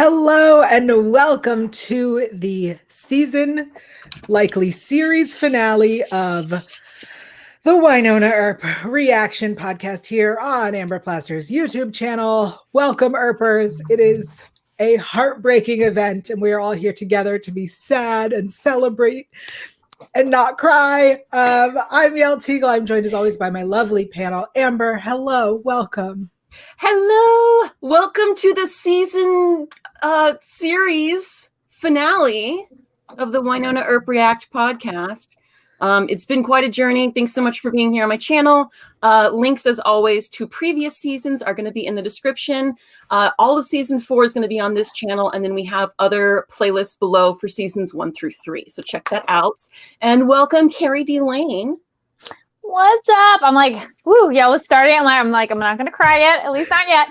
Hello and welcome to the season, likely series finale of the Wynonna Earp Reaction Podcast here on Amber Plaster's YouTube channel. Welcome, Earpers. It is a heartbreaking event, and we are all here together to be sad and celebrate and not cry. I'm Yael Tygiel. I'm joined as always by my lovely panel. Amber, hello, welcome. Hello, welcome to the season series finale of the Wynonna Earp React podcast. It's been quite a journey. Thanks so much for being here on my channel. Links, as always, to previous seasons are going to be in the description. All of season 4 is going to be on this channel, and then we have other playlists below for seasons 1 through 3. So check that out. And welcome, Kari Lane. What's up? I'm like, whoo, yeah, let's start it. I'm like, I'm not gonna cry yet, at least not yet.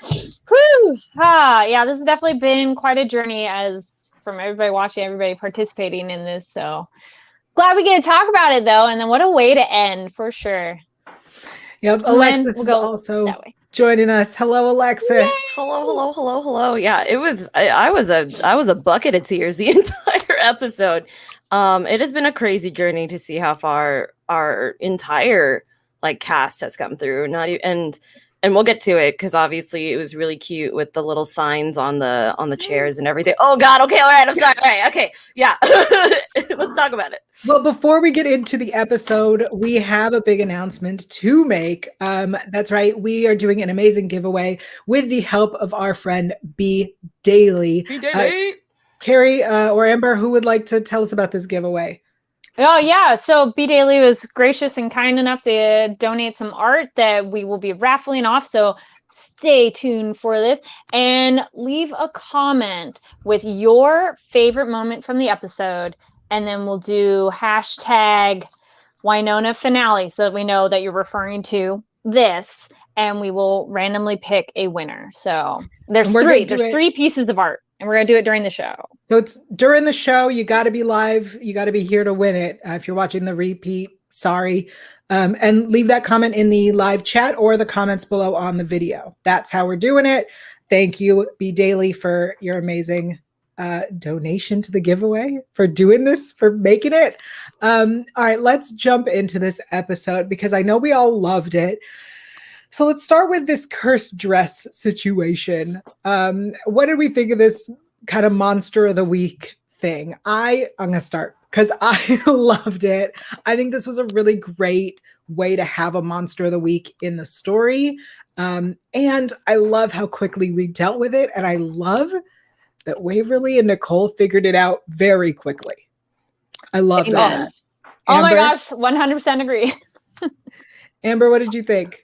Whoo! Yeah, this has definitely been quite a journey as from everybody watching, everybody participating in this. So glad we get to talk about it though. And then what a way to end for sure. Yep, Alexis is also joining us. Hello, Alexis. Yay! Hello. Yeah, it was I was a bucket of tears the entire episode. It has been a crazy journey to see how far our entire cast has come through. And we'll get to it because obviously it was really cute with the little signs on the chairs and everything. Oh God, okay, all right, I'm sorry. All right, okay, yeah. Let's talk about it. Well, before we get into the episode, we have a big announcement to make. That's right, we are doing an amazing giveaway with the help of our friend B Daily. B Daily. Kari or Amber, who would like to tell us about this giveaway? Oh yeah, so B Daily was gracious and kind enough to donate some art that we will be raffling off. So stay tuned for this and leave a comment with your favorite moment from the episode, and then we'll do hashtag Wynonna finale so that we know that you're referring to this, and we will randomly pick a winner. So there's three pieces of art. And we're going to do it during the show. So it's during the show. You got to be live. You got to be here to win it. If you're watching the repeat, sorry. And leave that comment in the live chat or the comments below on the video. That's how we're doing it. Thank you, B Daily, for your amazing donation to the giveaway, for doing this, for making it. All right, let's jump into this episode because I know we all loved it. So let's start with this cursed dress situation. What did we think of this kind of monster of the week thing? I'm going to start because I loved it. I think this was a really great way to have a monster of the week in the story. And I love how quickly we dealt with it. And I love that Waverly and Nicole figured it out very quickly. I love that. Oh my gosh, 100% agree. Amber, what did you think?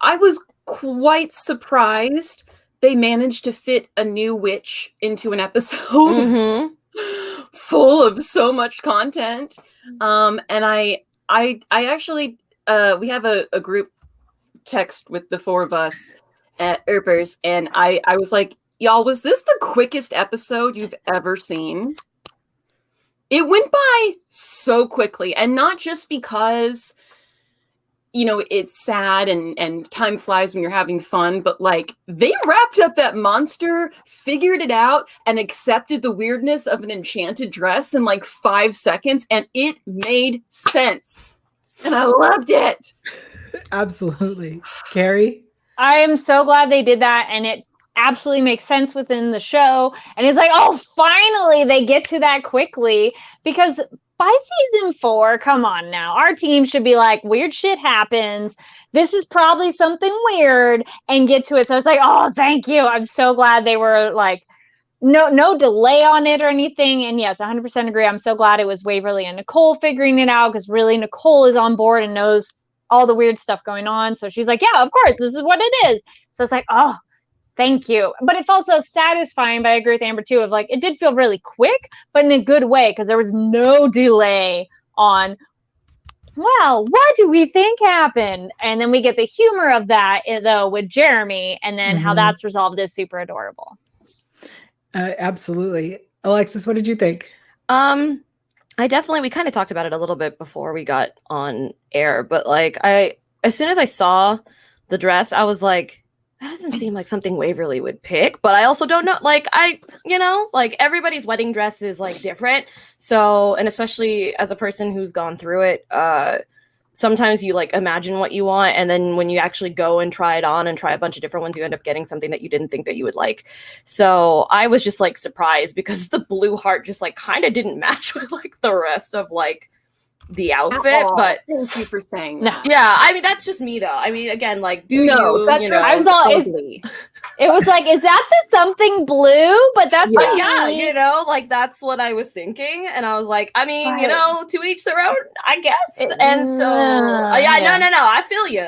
I was quite surprised they managed to fit a new witch into an episode full of so much content. And I actually, we have a group text with the 4 of us at Earpers, and I was like, y'all, was this the quickest episode you've ever seen? It went by so quickly, and not just because it's sad and time flies when you're having fun, but they wrapped up that monster, figured it out, and accepted the weirdness of an enchanted dress in 5 seconds, and it made sense. And I loved it. Absolutely. Kari? I am so glad they did that, and it absolutely makes sense within the show. And it's like, oh, finally they get to that quickly, because by season 4, come on now, our team should be like, weird shit happens. This is probably something weird, and get to it. So I was like, oh, thank you. I'm so glad they were no delay on it or anything. And yes, 100% agree. I'm so glad it was Waverly and Nicole figuring it out, because really Nicole is on board and knows all the weird stuff going on. So she's like, yeah, of course, this is what it is. So it's like, oh, thank you. But it felt so satisfying, but I agree with Amber too, of it did feel really quick, but in a good way, because there was no delay on, well, what do we think happened? And then we get the humor of that, though, with Jeremy, and then how that's resolved is super adorable. Absolutely. Alexis, what did you think? We kind of talked about it a little bit before we got on air, but as soon as I saw the dress, I was like, that doesn't seem like something Waverly would pick, but I also don't know. you know, like everybody's wedding dress is like different. So, and especially as a person who's gone through it, sometimes you like imagine what you want, and then when you actually go and try it on and try a bunch of different ones, you end up getting something that you didn't think that you would like. So I was just like surprised because the blue heart just like kind of didn't match with like the rest of like the outfit. But thank you for saying that. Yeah, I mean that's just me though. I mean, again, like that dress I was all it was like, is that the something blue? But that's yeah, you know, like that's what I was thinking, and I was like, I mean, you know, to each their own, I guess. And so, no, I feel you,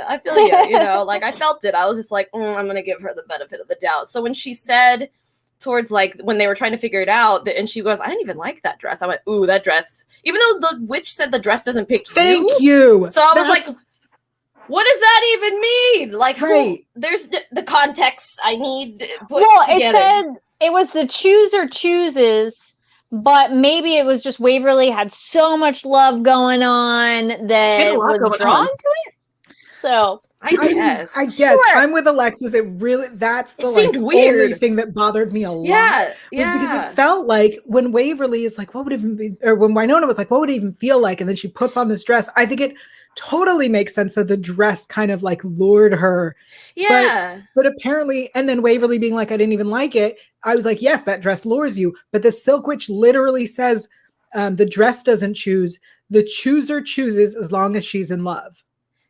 you know, like I felt it. I was just like, I'm gonna give her the benefit of the doubt. So when she said towards like when they were trying to figure it out, and she goes, I didn't even like that dress. I went, ooh, that dress. Even though the witch said the dress doesn't pick you. Thank you. So I was like, what does that even mean? Like, there's the context I need put together. It said it was the chooser chooses, but maybe it was just Waverly had so much love going on that it was drawn to it. So I guess. Sure. I'm with Alexis. That's the only thing that bothered me a lot. Yeah. Because it felt like when Waverly is like, what would it even be, or when Wynonna was like, what would it even feel like? And then she puts on this dress. I think it totally makes sense that the dress kind of like lured her. Yeah. But apparently, and then Waverly being like, I didn't even like it. I was like, yes, that dress lures you. But the Silk Witch literally says the dress doesn't choose. The chooser chooses as long as she's in love.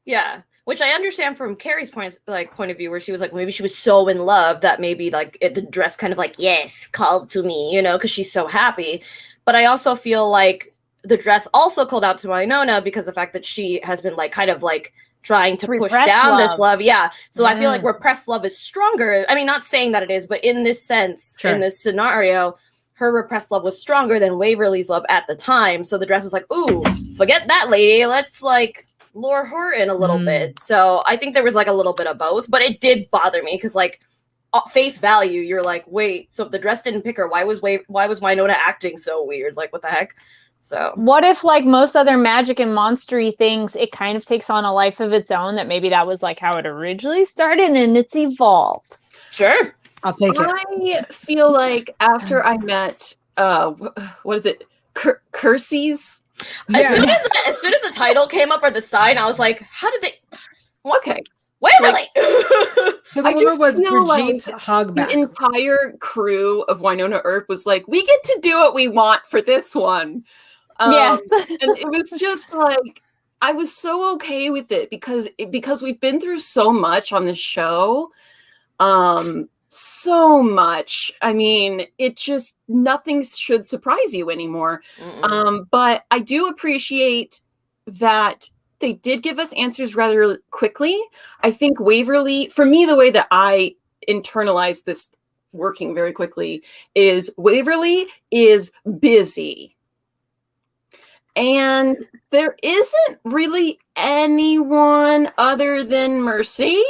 Yeah. Which I understand from Carrie's point of view, where she was like, maybe she was so in love that maybe like the dress kind of like, yes, called to me, you know, because she's so happy. But I also feel like the dress also called out to Wynonna because of the fact that she has been like kind of like trying to push down this love. Yeah. So I feel like repressed love is stronger. I mean, not saying that it is, but in this sense, in this scenario, her repressed love was stronger than Waverly's love at the time. So the dress was like, ooh, forget that lady. Let's like lure her in a little bit. So I think there was like a little bit of both, but it did bother me because like face value, you're like, wait, so if the dress didn't pick her, why was Wynonna acting so weird? Like, what the heck? So what if, like most other magic and monstery things, it kind of takes on a life of its own, that maybe that was like how it originally started and it's evolved? Sure. I'll take it. I feel like after I met, what is it? Cursies? Yes. As soon as the title came up or the sign, I was like, how did they? Okay. Waverly. So the woman was Brigitte Hogback. The entire crew of Wynonna Earp was like, we get to do what we want for this one. Yes. And it was just like, I was so okay with it because we've been through so much on this show. So much. I mean, it just, nothing should surprise you anymore. But I do appreciate that they did give us answers rather quickly. I think Waverly, for me, the way that I internalized this working very quickly is Waverly is busy. And there isn't really anyone other than Mercedes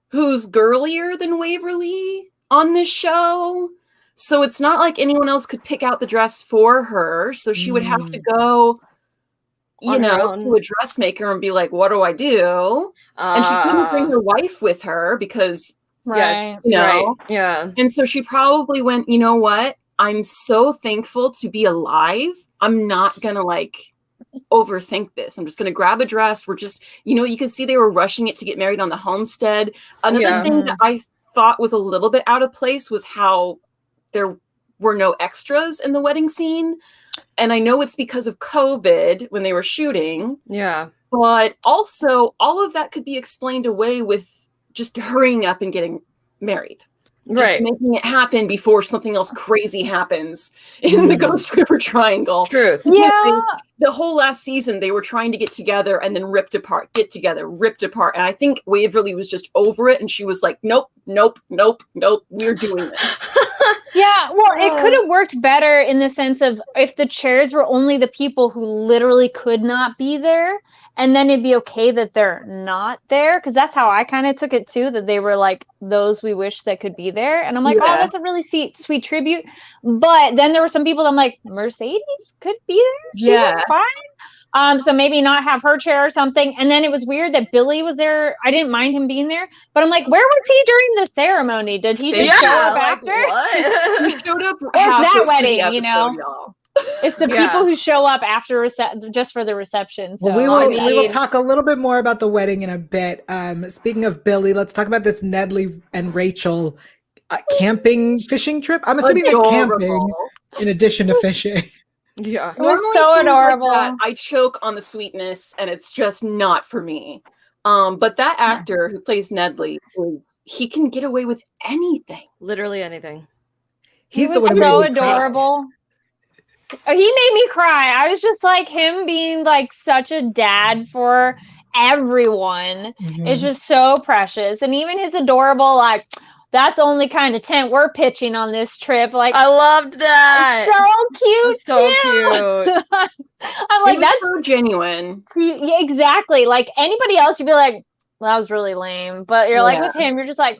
who's girlier than Waverly on this show. So it's not like anyone else could pick out the dress for her. So she would have to go, you know, to a dressmaker and be like, what do I do? And she couldn't bring her wife with her because, right. you know. Right. Yeah. And so she probably went, you know what? I'm so thankful to be alive. I'm not going to like overthink this. I'm just going to grab a dress. We're just, you know, you can see they were rushing it to get married on the homestead. Another thing that I thought was a little bit out of place was how there were no extras in the wedding scene. And I know it's because of COVID when they were shooting. Yeah. But also all of that could be explained away with just hurrying up and getting married. Just making it happen before something else crazy happens in the Ghost River Triangle. Truth. Yeah. The whole last season, they were trying to get together and then ripped apart, get together, ripped apart. And I think Waverly was just over it. And she was like, nope, we're doing this. Yeah, well, it could have worked better in the sense of if the chairs were only the people who literally could not be there, and then it'd be okay that they're not there, because that's how I kind of took it too, that they were like those we wish that could be there. And I'm like, oh, that's a really sweet tribute. But then there were some people that I'm like, Mercedes could be there? She was fine. So maybe not have her chair or something. And then it was weird that Billy was there. I didn't mind him being there, but I'm like, where was he during the ceremony? Did he just show up after? He showed showed up that halfway through the wedding, episode, you know? y'all. It's the Yeah. people who show up after just for the reception. So. Well, we will mean- talk a little bit more about the wedding in a bit. Speaking of Billy, let's talk about this Nedley and Rachel camping fishing trip. I'm assuming they're camping Adorable. in addition to fishing. Yeah. It was Normally so stories like adorable. that, I choke on the sweetness, and it's just not for me. But that actor who plays Nedley, he can get away with anything. Literally anything. He's He the was one who so made me cry. adorable. He made me cry. I was just like him being like such a dad for everyone. Mhm. It's just so precious. And even his adorable, like, that's the only kind of tent we're pitching on this trip. Like, I loved that. so cute. So too. cute. I'm It like, was that's so genuine. yeah, exactly. Like anybody else, you'd be like, well, that was really lame. But you're like Yeah. with him, you're just like,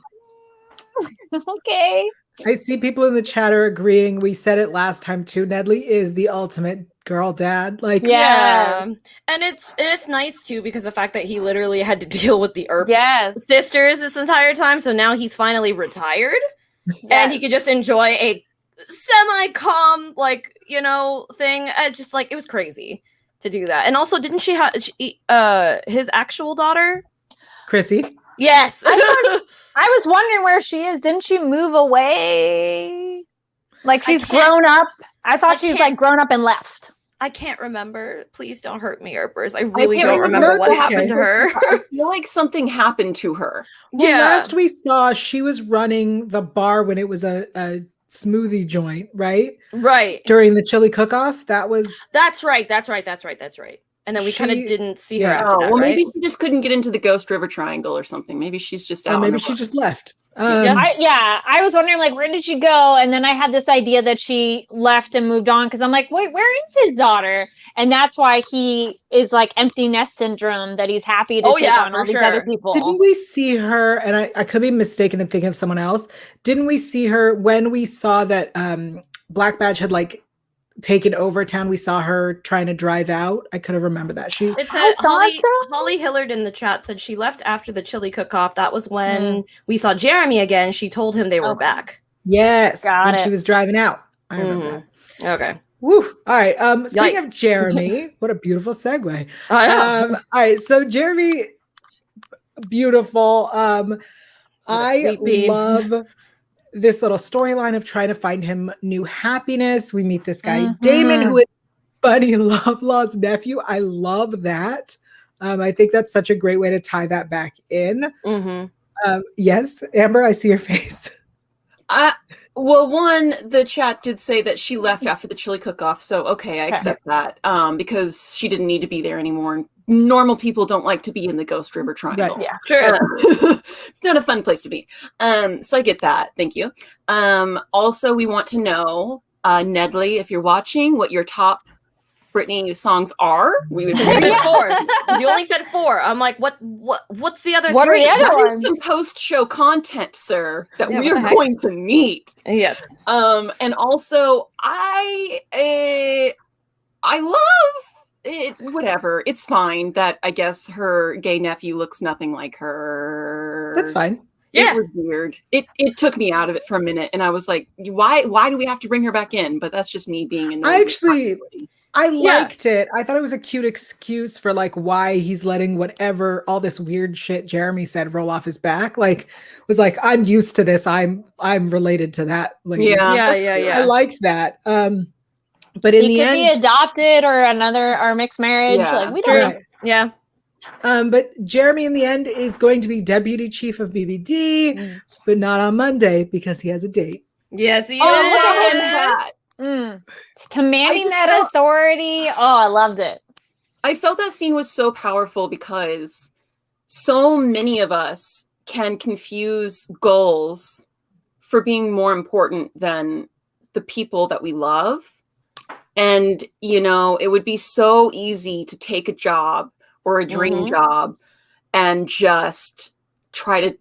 okay. I see people in the chat are agreeing. We said it last time too. Nedley is the ultimate girl dad. Like, Yeah. And it's nice too because the fact that he literally had to deal with the Earp Yes. sisters this entire time, so now he's finally retired and he could just enjoy a semi-calm, like, you know, thing. Just like it was crazy to do that. And also, didn't she have his actual daughter? Chrissy. Yes. I was wondering where she is. Didn't she move away? Like she's can't- grown up. I thought I she was can't- like grown up and left. I can't remember. Please don't hurt me, Earpers. I really can't don't remember. remember what No, it's happened to okay. her. I feel like something happened to her. Well, Yeah. last we saw, she was running the bar when it was a smoothie joint, right? Right. During the chili cook-off. That was That's right. And then we kind of She- didn't see her yeah. after that, Well, right? maybe she just couldn't get into the Ghost River Triangle or something. Maybe she's just out. or on maybe the she run. just left. Yeah. I was wondering like where did she go? And then I had this idea that she left and moved on because I'm like, wait, where is his daughter? And that's why he is like empty nest syndrome that he's happy to Oh, take yeah, on for all these sure. other people. Didn't we see her, and I could be mistaken and think of someone else. Didn't we see her when we saw that Black Badge had like taken over town? We saw her trying to drive out. I could have remembered that. She It said I thought so. Holly Hillard in the chat said she left after the chili cook-off. That was when we saw Jeremy again. She told him they were Okay. back. yes, Got when it. she was driving out. I remember Mhm. that. Okay. Woo. All right. Speaking Yikes. of Jeremy, what a beautiful segue. I know. All right. So Jeremy, beautiful. I sweet bean. love this little storyline of trying to find him new happiness. We meet this guy, Mhm. Damon, who is Bunny Lovelaw's nephew. I love that. I think that's such a great way to tie that back in. Mhm. Yes, Amber, I see your face. Well, one, the chat did say that she left after the chili cook-off, so okay, I Okay. accept that. Because she didn't need to be there anymore. Normal people don't like to be in the Ghost River Triangle. Yeah. Sure. It's not a fun place to be. So I get that. Thank you. Also, we want to know, Nedley, if you're watching, what your top Britney songs are. We would You said 4. You only said 4. I'm like, what's the other What are 3? the other That is ones? some post-show content, sir, that Yeah, we what are the heck? going to meet. Yes. And also, I love it. Whatever, it's fine that I guess her gay nephew looks nothing like her. That's fine. Yeah. It was weird. It took me out of it for a minute, and I was like, why do we have to bring her back in? But that's just me being annoyed. I with actually- continuity. I Yeah. liked it. I thought it was a cute excuse for like why he's letting whatever all this weird shit Jeremy said roll off his back. Like was like, I'm used to this. I'm related to that. lady." Yeah. Yeah. I liked that. But in He the could be end, adopted or mixed marriage. Yeah. Like we True. don't know. Yeah. but Jeremy in the end is going to be deputy chief of BBD, but not on Monday because he has a date. Yes, he Oh, look at is. him. that. Commanding I just that felt- authority. Oh, I loved it. I felt that scene was so powerful because so many of us can confuse goals for being more important than the people that we love. And, you know, it would be so easy to take a job or a dream Mhm. job and just try to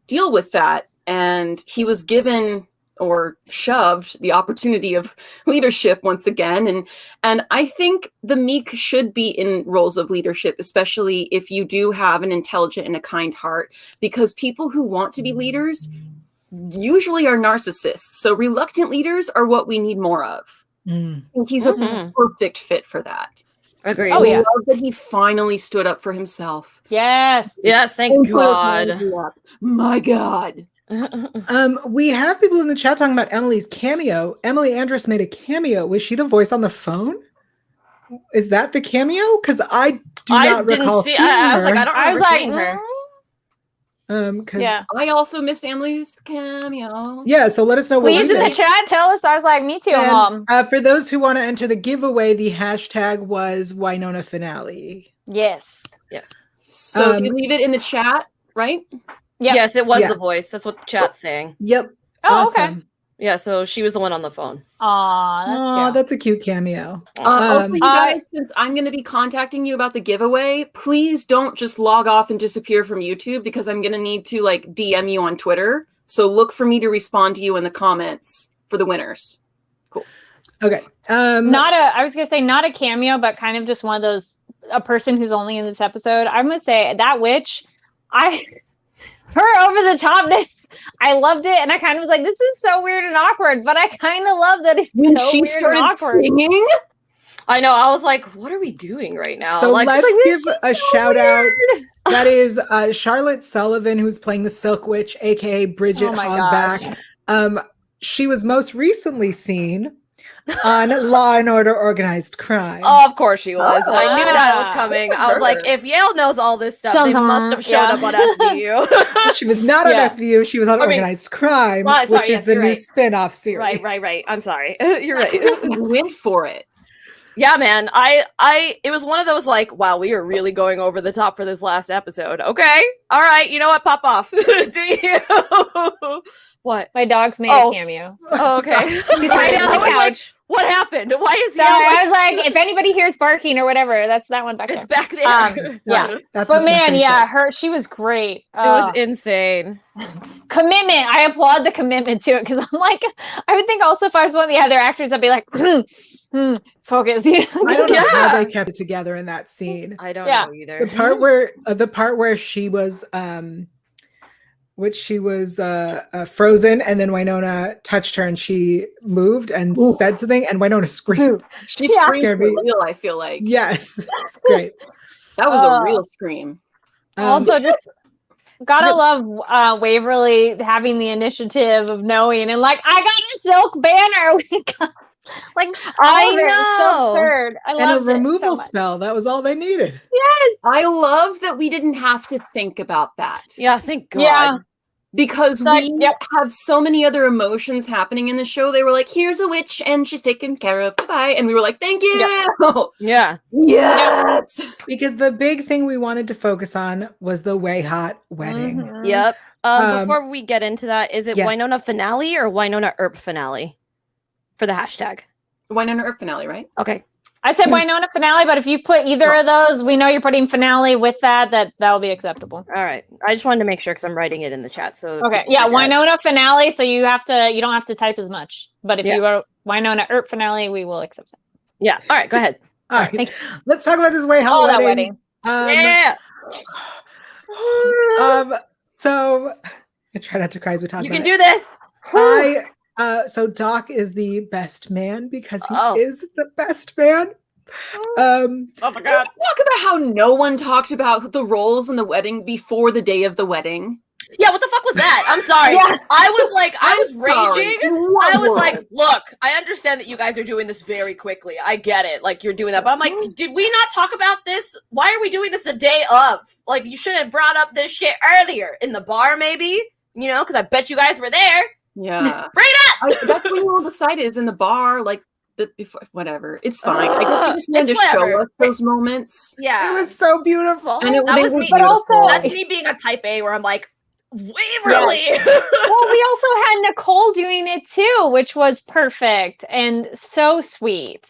deal with that. And he was given or shoved the opportunity of leadership once again. And I think the meek should be in roles of leadership, especially if you do have an intelligent and a kind heart, because people who want to be leaders usually are narcissists. So reluctant leaders are what we need more of. Mm. And he's a perfect fit for that. Agreed. Oh, yeah. I love that he finally stood up for himself. Yes. Yes, thank God. My God. We have people in the chat talking about Emily's cameo. Emily Andress made a cameo. Was she the voice on the phone? Is that the cameo? Because I do not recall seeing her. I was like, I don't remember seeing her. Yeah. I also missed Emily's cameo. Yeah, so let us know what Please we in the missed. chat tell us. I was like, me too, Mom. For those who want to enter the giveaway, the hashtag was Wynonna Finale. Yes. Yes. So if you leave it in the chat, right? Yep. Yes, it was the voice. That's what the chat's saying. Yep. Oh, awesome. okay. Yeah, so she was the one on the phone. Aw, That's a cute cameo. Also, you guys, since I'm going to be contacting you about the giveaway, please don't just log off and disappear from YouTube because I'm going to need to like DM you on Twitter. So look for me to respond to you in the comments for the winners. Cool. Okay. I was gonna say not a cameo, but kind of just one of those, a person who's only in this episode. I'm gonna say that witch, her over the topness, I loved it, and I kind of was like, this is so weird and awkward, but I kind of love that it's when so she weird started and awkward. singing. I know. I was like, what are we doing right now? So like, let's give a shout out. Weird. That is Charlotte Sullivan, who's playing the Silk Witch, aka Bridget Hogback. She was most recently seen on Law and Order Organized Crime. Oh, of course she was. I knew that was coming. I was like, if Yael knows all this stuff, they must have showed up on SVU. She was not on SVU. She was on Organized Crime, which is the new spin-off series. Right. I'm sorry. You're right. Went for it. Yeah, man. It was one of those like, wow, we are really going over the top for this last episode. Okay. All right. You know what? Pop off. Do you? What? My dog's made a cameo. Oh, okay. He's hiding on the couch. Like, what happened? Why is he? I was like, if anybody hears barking or whatever, that's that one back there. It's back there. Yeah. That's but man, she was great. It was insane. Commitment. I applaud the commitment to it because I'm like, I would think also if I was one of the other actors, I'd be like, focus. You know? I don't know how they kept it together in that scene. I don't know either. The part where she was frozen, and then Wynonna touched her and she moved and said something, and Wynonna screamed. She screamed for real, I feel like. Yes, that's great. That was a real scream. Also, just gotta love Waverly having the initiative of knowing and like, I got a silk banner. Like, I know. So absurd. I and a loved it removal so much. spell. That was all they needed. Yes. I love that we didn't have to think about that. Yeah, thank God. Yeah. Because we have so many other emotions happening in the show. They were like, here's a witch and she's taken care of. Bye. And we were like, thank you. Yeah. Yes. Because the big thing we wanted to focus on was the Way Hot wedding. Mm-hmm. Yep. Before we get into that, is it Wynonna Finale or Wynonna Earp Finale for the hashtag? Wynonna Earp Finale, right? Okay. I said Wynonna Finale, but if you put either of those, we know you're putting finale with that'll be acceptable. All right. I just wanted to make sure because I'm writing it in the chat. So okay, yeah, Wynonna Finale. So you don't have to type as much. But if you wrote Wynonna Earp Finale, we will accept it. Yeah. All right. Go ahead. All right. Let's talk about this Way Hot wedding. Yeah. So I try not to cry as we talk. You about can do this. So Doc is the best man because he is the best man. Oh my God. Talk about how no one talked about the roles in the wedding before the day of the wedding. Yeah, what the fuck was that? I'm sorry. Yeah. I was raging. I was world? like, look, I understand that you guys are doing this very quickly. I get it. Like, you're doing that. But I'm like, did we not talk about this? Why are we doing this the day of? Like, you should have brought up this shit earlier. In the bar, maybe? You know, because I bet you guys were there. Yeah. Bring it up! That's when you all decided is in the bar, like, before, whatever. It's fine. I guess they just wanted to show us those moments. Yeah. It was so beautiful. And that was me. But also, that's me being a type A where I'm like, Waverly. Well, we also had Nicole doing it too, which was perfect and so sweet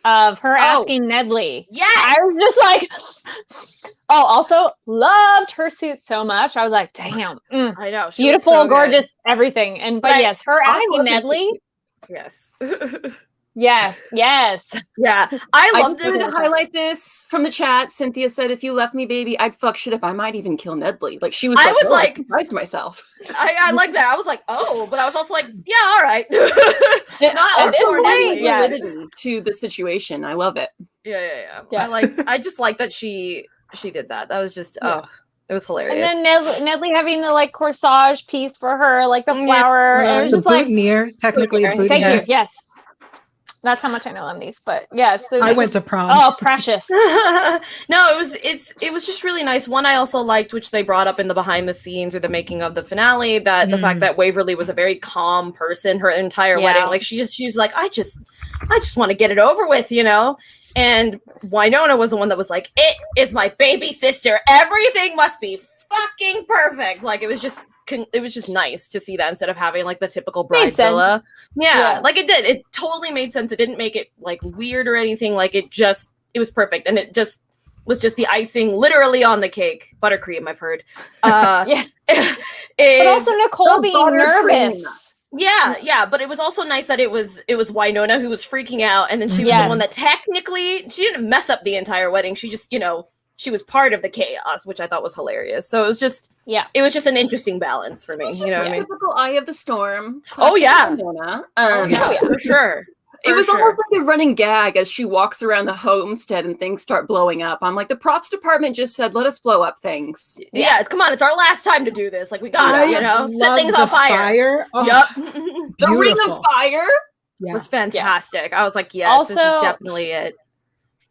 of her asking Nedley. Yes. I was just like, also loved her suit so much. I was like, damn. I know. She Beautiful, so gorgeous, everything. But yes, her asking Nedley. Yes. Yes. Yeah, I I loved just wanted it. to highlight this from the chat. Cynthia said, "If you left me, baby, I'd fuck shit up. I might even kill Nedley." Like she was. I like, was "Oh, like- I surprised myself." I like that. I was like, oh, but I was also like, yeah, all right. Not At this poor point, Nedley. yeah. Validity to the situation. I love it. Yeah. Yeah. I just like that she did that. That was just Yeah. it was hilarious. And then Nedley having the like corsage piece for her, like the flower. And it was The just like, boutonniere, technically a Boutonniere. thank boutonniere. you. Yes. That's how much I know on these, but yes. I went to prom. Oh, precious. No, it was just really nice. One I also liked, which they brought up in the behind the scenes or the making of the finale, that the fact that Waverly was a very calm person her entire wedding. Like she's like, I just want to get it over with, you know? And Wynonna was the one that was like, it is my baby sister. Everything must be fucking perfect. Like it was just nice to see that instead of having like the typical Made sense. bridezilla. Yeah, Yeah. like it totally made sense. It didn't make it like weird or anything. Like it was perfect, and it just was just the icing literally on the cake. Buttercream, I've heard. Yeah. Is- But also Nicole being buttercream. nervous. yeah, but it was also nice that it was Wynonna who was freaking out, and then she was the Yes. one that technically she didn't mess up the entire wedding. She just, she was part of the chaos, which I thought was hilarious. So it was just an interesting balance for me. You know what I mean? Typical eye of the storm. Oh, yeah. Wynonna. For sure. It was For almost like a running gag as she walks around the homestead and things start blowing up. I'm like, the props department just said, let us blow up things. Yeah, come on, it's our last time to do this. Like we got to, set love things the on fire. Oh, Yep. The Ring of beautiful. Fire. Yeah. Was fantastic. I was like, yes, this is Also- definitely it.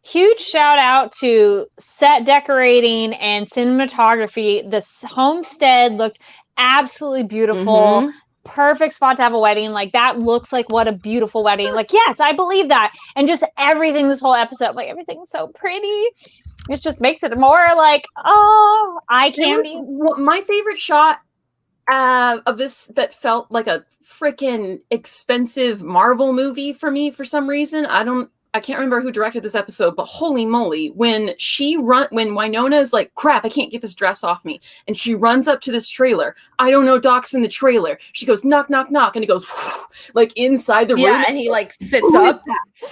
Huge shout out to set decorating and cinematography. This homestead looked absolutely beautiful. Mhm. Perfect spot to have a wedding. Like that looks like what a beautiful wedding. Like, yes, I believe that. And just everything this whole episode, like everything's so pretty. It just makes it more like, oh, eye candy. My favorite shot of this that felt like a freaking expensive Marvel movie for me for some reason. I can't remember who directed this episode, but holy moly, when Wynonna is like, crap, I can't get this dress off me. And she runs up to this trailer. I don't know Doc's in the trailer. She goes, knock, knock, knock. And he goes, like inside the room. Yeah, and he like sits up.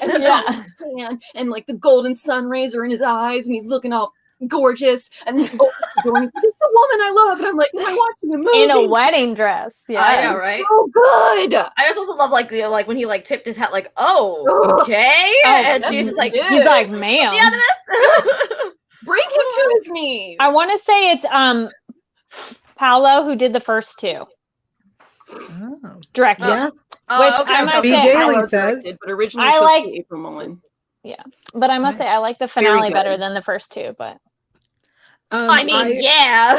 And, and like the golden sun rays are in his eyes and he's looking all gorgeous. And then he opens the door and he's like, it's the woman I love. And I'm like, am I watching a movie? In a wedding dress. Yeah. I know, right? So good. I just also love like when he like tipped his hat, like, oh, okay. And she's just like, He's like, ma'am. "Get out of this. Bring him to his knees. I want to say it's Paolo who did the first two. Oh. Directed. Yeah. Which I must B. say, Daily Paolo says. directed, but originally I supposed to like- be April Mullen. But I must Nice. say I like the finale good. better than the first two. But I mean, yeah.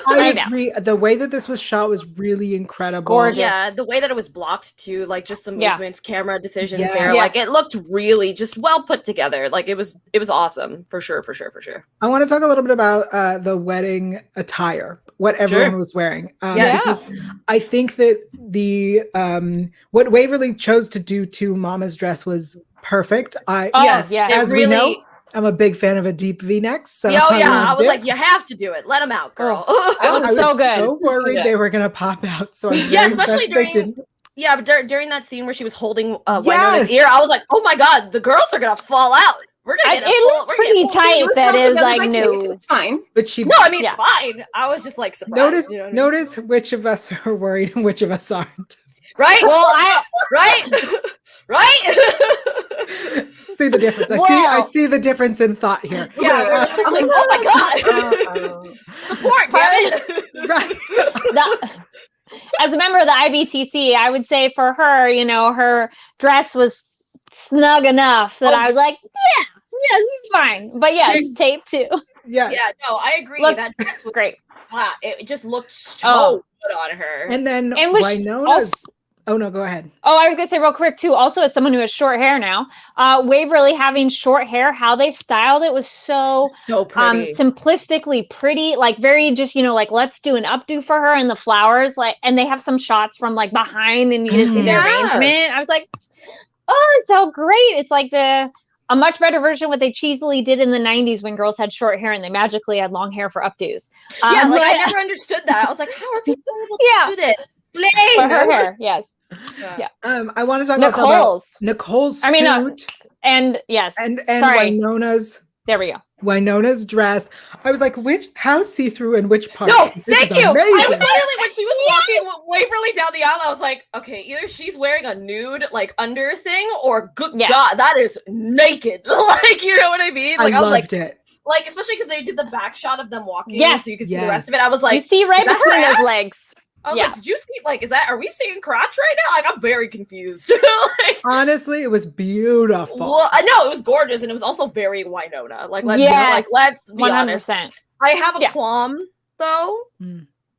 I know. agree. The way that this was shot was really incredible. Gorgeous. Yeah, the way that it was blocked too, like just the Yeah. movements, camera decisions Yeah. there, Yeah. like it looked really just well put together. Like it was awesome for sure. I want to talk a little bit about the wedding attire, what everyone was wearing. Yeah. Because I think that the what Waverly chose to do to Mama's dress was perfect. Yes, yeah. As it we really. know, I'm a big fan of a deep V-neck. So Yeah, I loved was it. like, you have to do it. Let them out, girl. That was so good. So worried good. they were gonna pop out. So I was Yeah, very especially impressed they during- didn't. Yeah, but during that scene where she was holding Wynonna's Yes! ear, I was like, oh my god, the girls are gonna fall out. We're gonna get it looked pretty tight. That is like no. It's fine. But she No, I mean Yeah. it's fine. I was just like surprised. notice you know what I mean? notice which of us are worried and which of us aren't. Right? Well, I right? Right? See the difference. I Well- see the difference in thought here. Yeah, I'm like, oh my god. Support, damn it. Right. as a member of the IBCC, I would say for her, her dress was snug enough that I was like, yeah, it's fine. But yeah, it's tape too. Yes. Yeah, no, I agree. Look, That dress was Great. wow. It just looked so Oh. good on her. And then And was Wynonna's. Oh no, go ahead. I was gonna say real quick too. Also, as someone who has short hair now, Waverly having short hair, how they styled it was so pretty. simplistically pretty, like very just like let's do an updo for her and the flowers, like, and they have some shots from like behind and you just see the Yeah. arrangement. I was like, oh, it's so great. It's like a much better version of what they cheesily did in the 90s when girls had short hair and they magically had long hair for updos. Yeah, like I but- never understood that. I was like, how are people able to Yeah. do this? for her hair, yes. Yeah. I want to talk also about Nicole's suit. And yes. And sorry. Wynonna's. There we go. Wynonna's dress. I was like, how see-through and which part? No, thank you. Amazing. I was literally, when she was walking Waverly down the aisle, I was like, okay, either she's wearing a nude like under thing, or good God, that is naked. Like, you know what I mean? Like, I was loved like, it. Like, especially because they did the back shot of them walking, so you could see the rest of it. I was like, you see right between those legs. I was like, did you see, like, are we seeing crotch right now? Like, I'm very confused. Like, honestly, it was beautiful. Well, I know it was gorgeous, and it was also very Wynonna. Like, let's be 100%. Honest. I have a qualm, though,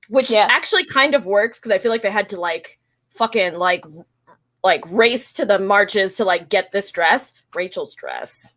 which actually kind of works, because I feel like they had to, like, fucking, like race to the marches to, like, get this dress. Rachel's dress.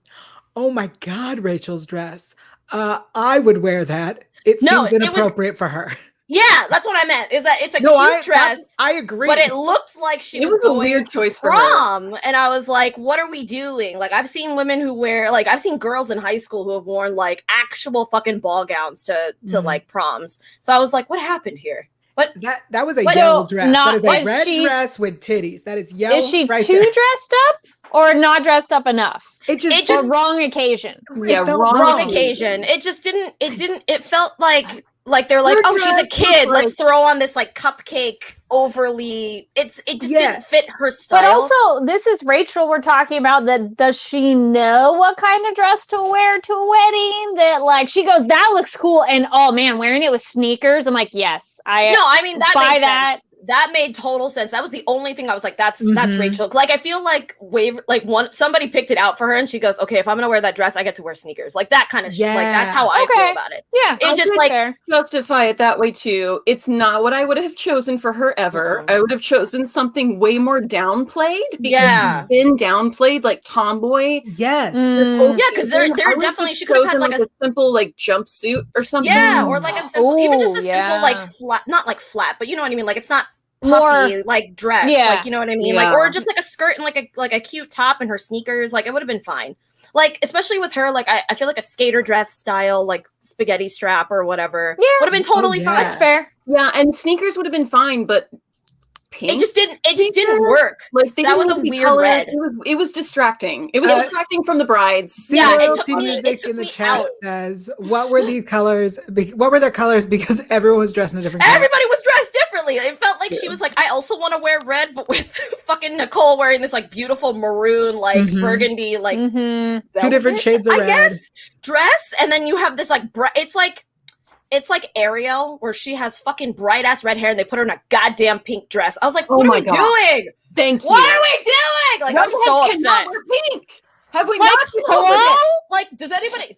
Oh my God, Rachel's dress. I would wear that. It seems inappropriate for her. Yeah, that's what I meant. Is that it's a cute dress? I agree. But it looked like she was going a weird choice for prom, and I was like, "What are we doing?" Like, I've seen women who wear, like, I've seen girls in high school who have worn like actual fucking ball gowns to like proms. So I was like, "What happened here?" But that was a yellow dress. That is a red dress with titties. That is yellow. Is she right too dressed up or not dressed up enough? It just wrong occasion. Wrong occasion. It just didn't. It felt like they're like, oh, she's a kid. Let's throw on this like cupcake overly. It just didn't fit her style. But also, this is Rachel we're talking about. That does she know what kind of dress to wear to a wedding? That like she goes, that looks cool, and oh man, wearing it with sneakers. I'm like, yes, I mean that buy that. Sense. That made total sense. That was the only thing I was like, that's Rachel. Like, I feel like somebody picked it out for her, and she goes, okay, if I'm gonna wear that dress, I get to wear sneakers. Like that kind of shit. Like that's how I feel about it. Yeah, it just like justify it that way too. It's not what I would have chosen for her ever. I would have chosen something way more downplayed because she's been downplayed, like tomboy. Yes. Because they're definitely she could have had like a simple like jumpsuit or something. Yeah, or like a simple, even just a simple like flat, not like flat, but you know what I mean. Like it's not puffy like dress, like you know what I mean, like or just like a skirt and like a cute top and her sneakers, like it would have been fine. Like especially with her, like I feel like a skater dress style, like spaghetti strap or whatever, would have been totally fine. That's fair. Yeah, and sneakers would have been fine, but pink? It just didn't work. Like that was a weird red. It was distracting. It was distracting from the brides. Music in the chat says, "What were these colors? What were their colors? Because everyone was dressed in a different color." Everybody was dressed differently. It felt like she was like, "I also want to wear red," but with fucking Nicole wearing this like beautiful maroon, like burgundy, like 2 different shades of red. I guess dress, and then you have this like it's like Ariel, where she has fucking bright ass red hair, and they put her in a goddamn pink dress. I was like, "What are we doing? Thank you. What are we doing?" Like, I'm so upset. Pink. Have we like, not? Hello? Like, did anybody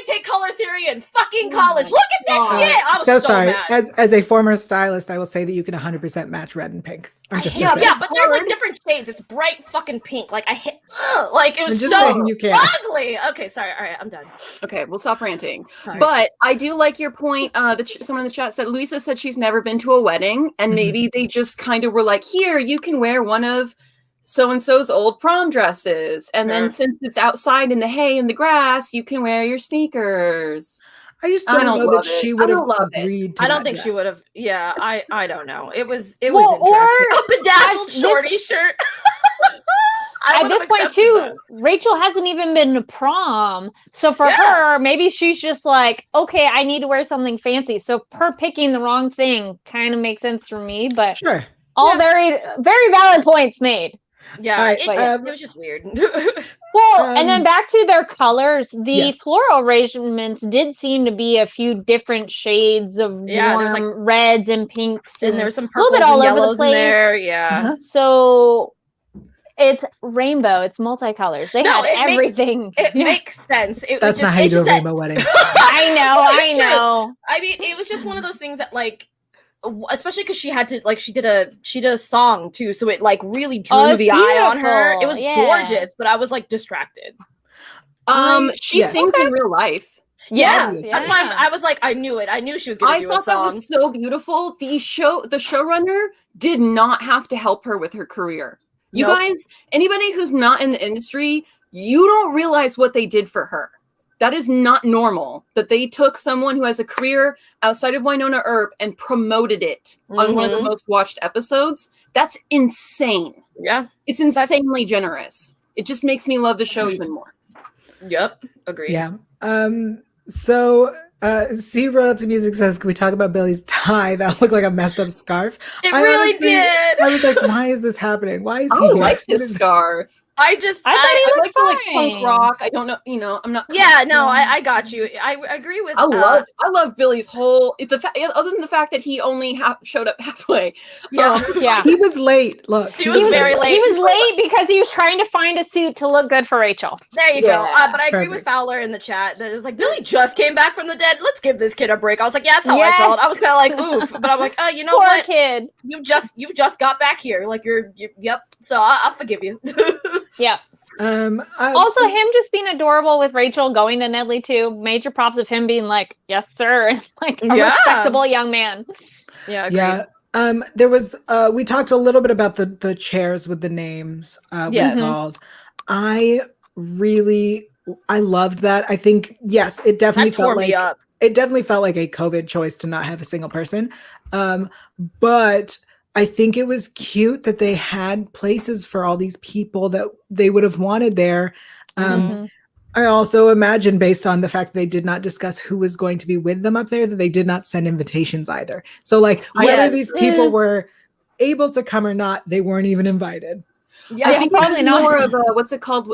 take color theory in fucking college? Look at this shit. I was so sorry. mad. As a former stylist, I will say that you can 100% match red and pink. I'm just but there's like different shades. It's bright fucking pink. Like like it was so ugly. Okay, sorry. All right, I'm done. Okay, we'll stop ranting. Sorry. But I do like your point. Someone in the chat said Luisa said she's never been to a wedding, and maybe they just kind of were like, here, you can wear one of so-and-so's old prom dresses, and then since it's outside in the hay and the grass, you can wear your sneakers. I just don't know that she would have agreed to I don't think she would have. Yeah, I don't know. It was a bedazzled shorty shirt. At this point too, Rachel hasn't even been to prom. So for her, maybe she's just like, okay, I need to wear something fancy. So her picking the wrong thing kind of makes sense for me, but all very, very valid points made. Yeah, it was just weird. Well, and then back to their colors, the floral arrangements did seem to be a few different shades of warm like reds and pinks, and there was some purples and all yellows over the place. In there. Yeah, so it's rainbow. It's multicolors. They had everything. It makes sense. That's not how you do a rainbow wedding. I know. I mean, it was just one of those things that like. Especially because she had to like she did a song too, so it like really drew the eye on her. It was gorgeous, but I was like distracted. She sings in real life. Yeah, that's why I was like, I knew it. I knew she was going to do a song. I thought that was so beautiful. The showrunner did not have to help her with her career. You guys, anybody who's not in the industry, you don't realize what they did for her. That is not normal, that they took someone who has a career outside of Wynonna Earp and promoted it on one of the most watched episodes. That's insane. Yeah. It's insanely generous. It just makes me love the show even more. Yep. Agreed. Yeah. So Zero to Music says, can we talk about Billy's tie? That looked like a messed up scarf. It really did. I was like, why is this happening? Why is he I here? like this scarf. I thought I he like the like punk fine. rock. I don't know. I'm not. Yeah, no, I got you. I agree with. I love Billy's whole. Other than the fact that he only showed up halfway. Yeah. Yeah. He was late. Look, He was very late. He was late because he was trying to find a suit to look good for Rachel. There you go. But I agree with Perfect. Fowler in the chat that it was like, Billy just came back from the dead. Let's give this kid a break. I was like, yeah, that's how Yes. I felt. I was kind of like, oof. But I'm like, you know Poor what? kid. You just got back here. Like you're yep. So I'll forgive you. Yeah. I- Also, him just being adorable with Rachel going to Nedley too. Major props of him being like, "Yes, sir," and like a Yeah. respectable young man. Yeah. Agreed. yeah. There was we talked a little bit about the chairs with the names with Yes. dolls. I loved that. I think yes, it definitely That tore felt me like up. it definitely felt like a COVID choice to not have a single person. But I think it was cute that they had places for all these people that they would have wanted there. Mhm. I also imagine, based on the fact that they did not discuss who was going to be with them up there, that they did not send invitations either. So, like, whether Yes. these people were able to come or not, they weren't even invited. Yeah. I Yeah, think probably it's not. more of a what's it called?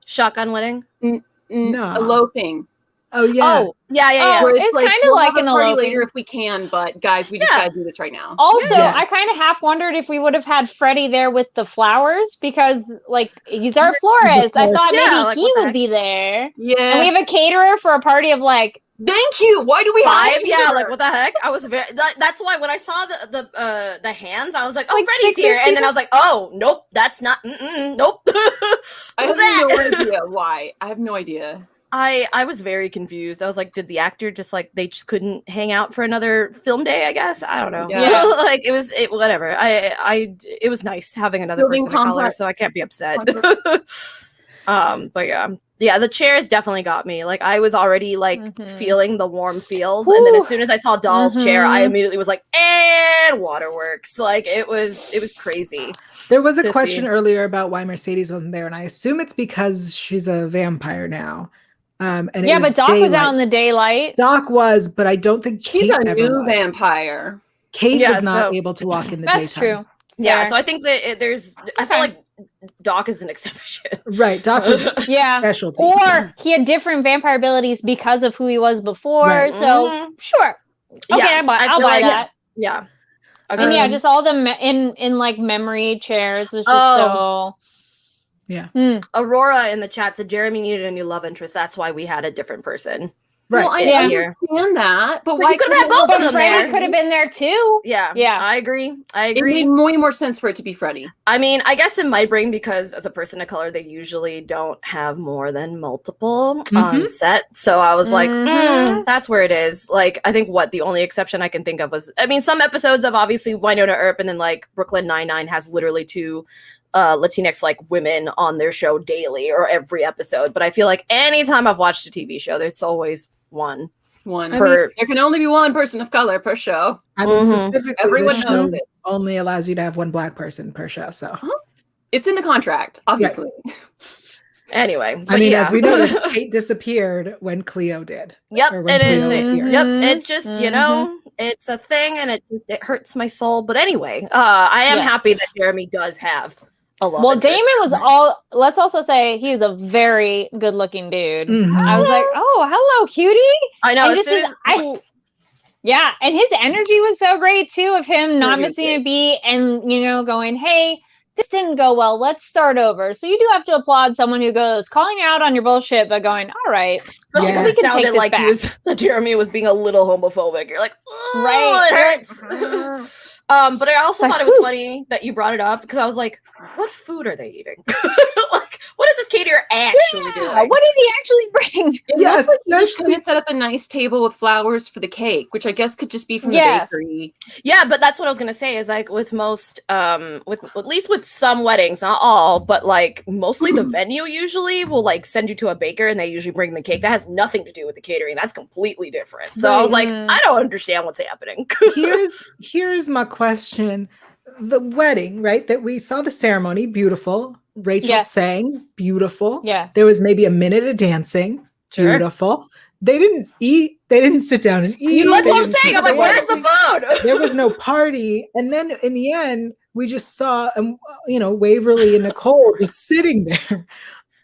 Shotgun wedding. No. Eloping. Oh yeah, Oh yeah. Where It's kinda we'll like have a an party eloping. later if we can, but guys, we just Yeah. gotta do this right now. Also, Yeah. I kind of half wondered if we would have had Freddie there with the flowers because, like, he's our florist. I thought Yeah, maybe like, he what the would heck? be there. And we Yeah. have a caterer for a party of like, Thank you. Why do we have 5? Yeah, here? like what the heck? I was that's why when I saw the hands, I was like, oh, Like, Freddie's six here, and then I people? was like, oh, nope, that's not. Nope. I Who's have that? no idea why. I have no idea. I was very confused. I was like, did the actor just like they just couldn't hang out for another film day? I guess I don't know. Yeah. Like it whatever. It was nice having another Building person of color, complex- so I can't be upset. But yeah, the chairs definitely got me. Like I was already like Mhm. feeling the warm feels, and then as Whew. soon as I saw Doll's chair, I Mhm. immediately was like, and waterworks. Like it was crazy. there was a to question see. earlier about why Mercedes wasn't there, and I assume it's because she's a vampire now. And it yeah, was but Doc was daylight. out in the daylight. Doc was, but I don't think She's Kate a ever new was. vampire. Kate Yeah, was not so- able to walk in the That's daytime. true. Yeah, Fair. so I think that I feel Okay. like Doc is an exception. Right, Doc was Yeah. specialty. Or he had different vampire abilities because of who he was before. Right. So Mhm. sure. Okay, Yeah, I'll feel buy like- that. Yeah. And yeah, Um, just all the in like memory chairs was just Oh. Yeah. Aurora in the chat said Jeremy needed a new love interest. That's why we had a different person. Right. Well, I Yeah. understand that, but But why you could have couldn't both it of But them Freddie there. could have been there too. Yeah. Yeah. I agree. It made way more sense for it to be Freddie. I mean, I guess in my brain, because as a person of color, they usually don't have more than multiple on Mhm. set. So I was like, Mhm. that's where it is. Like, I think the only exception I can think of was, I mean, some episodes of obviously Wynonna Earp, and then like Brooklyn Nine-Nine has literally 2 Latinx like women on their show daily or every episode. But I feel like anytime I've watched a TV show, there's always one. One. I per There can only be one person of color per show. I mean, Mhm. specifically, Everyone this knows show this. only allows you to have one black person per show. So, It's in the contract, obviously. Anyway, I but mean, yeah. as we noticed, Kate disappeared when Cleo did. Yep, or and when it's Cleo appeared. yep, Mhm. it just you know it's a thing, and it hurts my soul. But anyway, I am Yes. happy that Jeremy does have a love Well, interest. Damon was let's also say he's a very good looking dude. Mhm. I was like, oh, hello, cutie. I know. And As this soon is, as yeah, and his energy was so great too of him not Energy was missing a beat and going, hey, this didn't go well. Let's start over. So you do have to applaud someone who goes calling you out on your bullshit, but going, all right, especially Yeah. because we it can take sounded this like back. that Jeremy was being a little homophobic. You're like, oh, Right. it hurts. But I also It's thought like, it was whew. funny that you brought it up because I was like, what food are they eating? Like, what is this caterer actually doing? What did he actually bring? It Yeah, looks like he just especially- kind of set up a nice table with flowers for the cake, which I guess could just be from Yes. the bakery. Yeah, but that's what I was gonna say. Is like with most, with at least with some weddings, not all, but like mostly the venue usually will like send you to a baker, and they usually bring the cake. That has nothing to do with the catering. That's completely different. So I was like, Right. I don't understand what's happening. Here's my question. the wedding, right? That we saw the ceremony, beautiful. Rachel Yes. sang, beautiful. Yeah. There was maybe a minute of dancing, Sure. beautiful. They didn't eat. They didn't sit down and eat. That's They what I'm didn't saying. keep I'm like, where's the dancing. food? There was no party. And then in the end, we just saw, Waverly and Nicole just sitting there.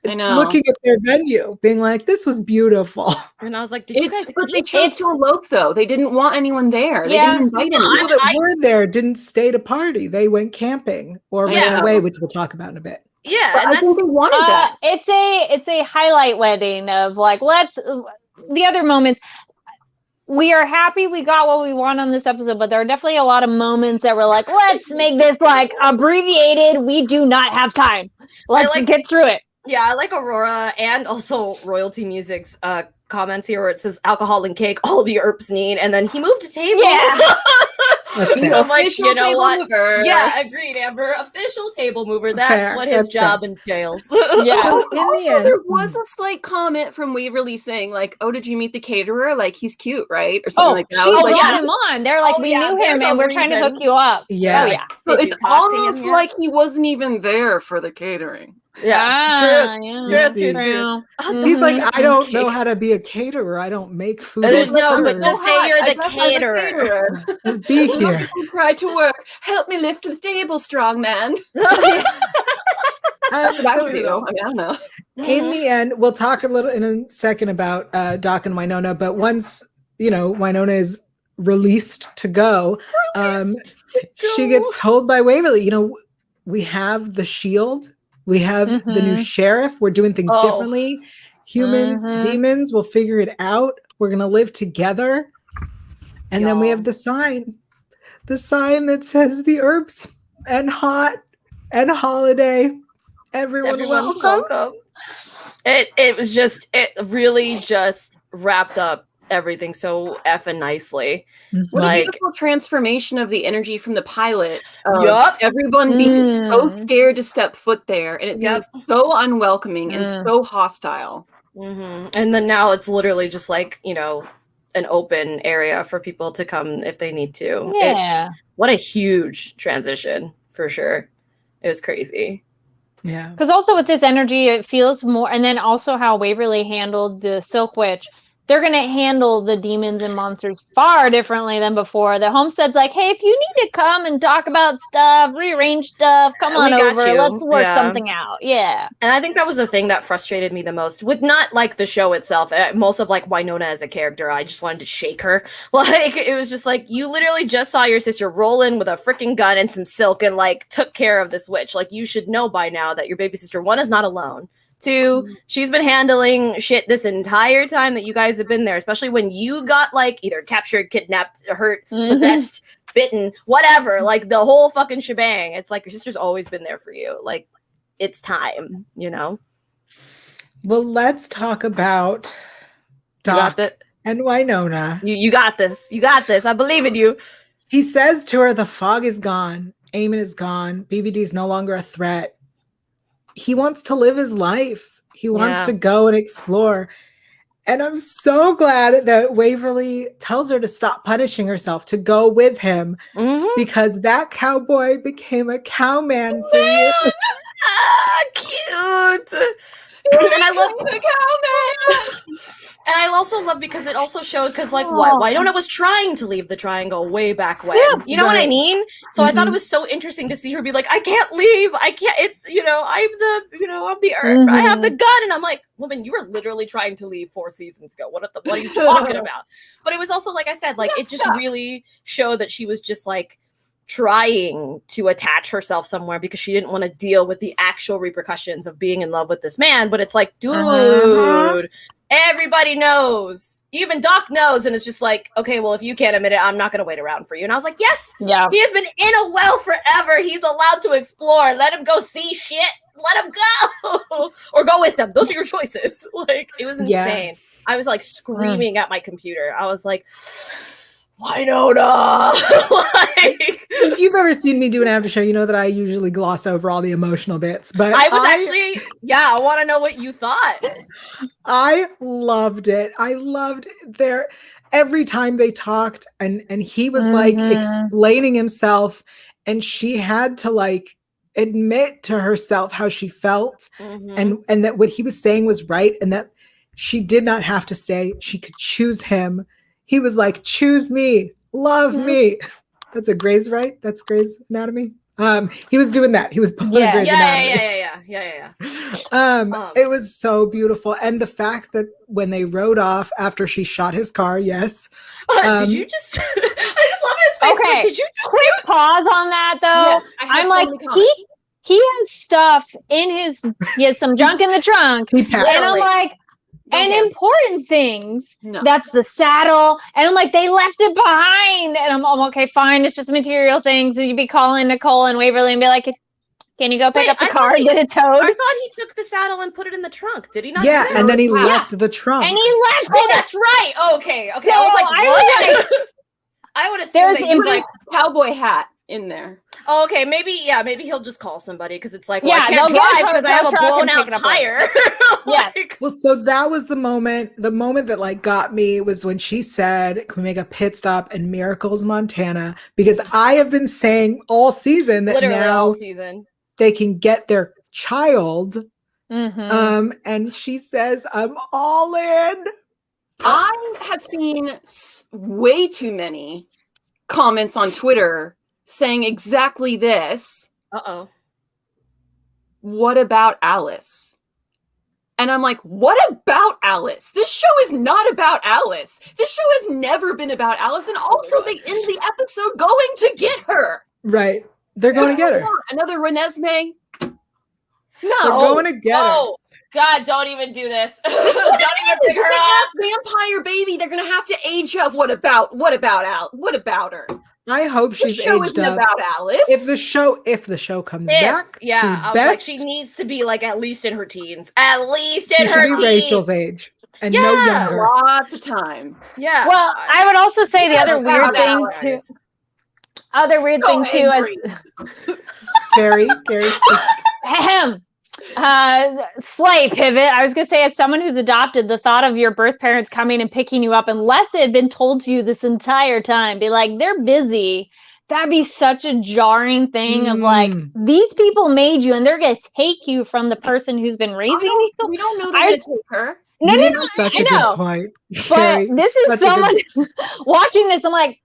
I know. Looking at their venue, being like, this was beautiful. And I was like, did you guys But they eat? chose to elope though. They didn't want anyone there. They Yeah. didn't invite People anyone. that were there didn't stay to party. They went camping or ran Yeah. away, which we'll talk about in a bit. Yeah, But and I think that's they wanted that. It's a highlight wedding of like, the other moments. We are happy we got what we want on this episode, but there are definitely a lot of moments that were like, let's make this like abbreviated. We do not have time. Let's get through it. yeah, I like Aurora and also Royalty Music's comments here where it says alcohol and cake, all the Earps need, and then he moved a table. Yeah. That's fair. I'm like, Official you know table what? mover. Yeah, agreed, Amber. Official table mover. That's Fair, what his that's job entails. Yeah. So in the Also, end- there was a slight comment from Waverly saying, like, "Oh, did you meet the caterer? Like, he's cute, right?" Or something like that. I She was like, brought yeah. him on. They're like, Oh, we yeah, knew there's him a and we're trying to reason. hook you up. Yeah. Oh, yeah. So Did you it's talk to him almost yet? like he wasn't even there for the catering. Yeah, Truth. true. He's like, Mhm. I don't know how to be a caterer. I don't make food. There's or no, but serve. just say you're the caterer. Just be here. Cry to work. Help me lift the table, strong man. Um, That's so you. I mean, I don't know. in the end, we'll talk a little in a second about Doc and Wynonna, but once Wynonna is released to go, she gets told by Waverly, we have the shield, we have the new sheriff, we're doing things differently. Humans, demons, we'll figure it out. We're gonna live together. And then we have the sign that says the Earps and Hot and Holiday. Everyone's welcome. It really just wrapped up everything so effing nicely. What a Like, beautiful transformation of the energy from the pilot. Of Yup. Everyone being so scared to step foot there, and it being so unwelcoming and so hostile. and then now it's literally just like, an open area for people to come if they need to. Yeah. What a huge transition for sure. It was crazy. Yeah. Because also with this energy, it feels more, and then also how Waverly handled the Silk Witch. They're going to handle the demons and monsters far differently than before. The Homestead's like, hey, if you need to come and talk about stuff, rearrange stuff, come on We got over. you. Let's work Yeah. something out. Yeah. And I think that was the thing that frustrated me the most with not like the show itself. Most of like Wynonna as a character, I just wanted to shake her. Like, it was just like, you literally just saw your sister roll in with a freaking gun and some silk and like took care of this witch. Like, you should know by now that your baby sister, one, is not alone. Two, she's been handling shit this entire time that you guys have been there, especially when you got like either captured, kidnapped, hurt, possessed, bitten, whatever, like the whole fucking shebang. It's like your sister's always been there for you. Like, it's time, Well, let's talk about You got Doc and Wynonna. You got this. You got this. I believe in you. He says to her, the fog is gone. Eamon is gone. BBD is no longer a threat. He wants to live his life. He wants to go and explore. And I'm so glad that Waverly tells her to stop punishing herself, to go with him, because that cowboy became a cowman for you. Cute. And I love the cowman. And I also love because it also showed like what Wynonna was trying to leave the triangle way back when. You know what I mean? So I thought it was so interesting to see her be like, I can't leave. I can't. It's I'm the Earp. I have the gun, and I'm like, woman, you were literally trying to leave 4 seasons ago. What are you talking about? But it was also like I said, like it just really showed that she was just like trying to attach herself somewhere because she didn't want to deal with the actual repercussions of being in love with this man. But it's like, dude, everybody knows, even Doc knows, and it's just like, okay, well, if you can't admit it, I'm not gonna wait around for you. And I was like, yes, he has been in a well forever. He's allowed to explore. Let him go see shit. Let him go or go with them. Those are your choices. Like, it was insane. I was like screaming at my computer. I was like, Wynonna. If you've ever seen me do an after show, you know that I usually gloss over all the emotional bits. But I want to know what you thought. I loved it. I loved every time they talked and he was like explaining himself and she had to like admit to herself how she felt, Mhm. and that what he was saying was right, and that she did not have to stay. She could choose him. He was like, choose me, love me. That's a Grey's, right? That's Grey's Anatomy. He was doing that. He was pulling Yeah. Grey's Anatomy. Yeah. It was so beautiful. And the fact that when they rode off after she shot his car, yes. Did you just? I just love his face. Okay. Did you just? Quick pause on that though. Yes, I have I'm so like, many comments. he has stuff in he has some junk in the trunk. He passed. And I'm like, and Okay. important things. No. That's the saddle. And I'm like, they left it behind. And I'm okay, fine. It's just material things. And you'd be calling Nicole and Waverly and be like, can you go pick Wait, up the I car thought and get it towed? I thought he took the saddle and put it in the trunk. Did he not? Yeah, do that? and then he Yeah. left the trunk. And he left Oh, it. that's right. Okay. So I was like, I what? was I would assume There's that he's Put his like, cowboy hat in there. oh, okay, maybe he'll just call somebody because it's like, well, Yeah, I can't they'll get a drive because I have a tow truck blown and out pick it up tire. Yeah. Like, Well, so that was the moment that like got me was when she said, can we make a pit stop in Miracles, Montana? Because I have been saying all season that literally now all season. they can get their child. Mhm. And she says, I'm all in. I have seen way too many comments on Twitter saying exactly this. Uh-oh. What about Alice? And I'm like, what about Alice? This show is not about Alice. This show has never been about Alice. And also, they end the episode going to get her. Right. They're going to get her. Another Renesmee? They're No. going to get her. Oh, God, don't even do this. What Don't do even you pick mean? her They up. have vampire baby. They're gonna have to age up. What about Al? What about her? I hope The she's show aged isn't up. about Alice. If the show comes back, Yeah, to I was like, best, she needs to be like at least in her teens. At least she in should her be teens. Rachel's age and no Yeah. younger. Lots of time. Yeah. Well, I would also say the other weird about thing Alice. too. Other weird So thing too, as Carrie, ahem, slight pivot. I was gonna say, as someone who's adopted, the thought of your birth parents coming and picking you up, unless it had been told to you this entire time, be like, they're busy. That'd be such a jarring thing of like, these people made you and they're gonna take you from the person who's been raising you. We don't know they're I- gonna take her. No, you no, make no, such I a know. good point. But Carrie, this is such a good- someone watching this. I'm like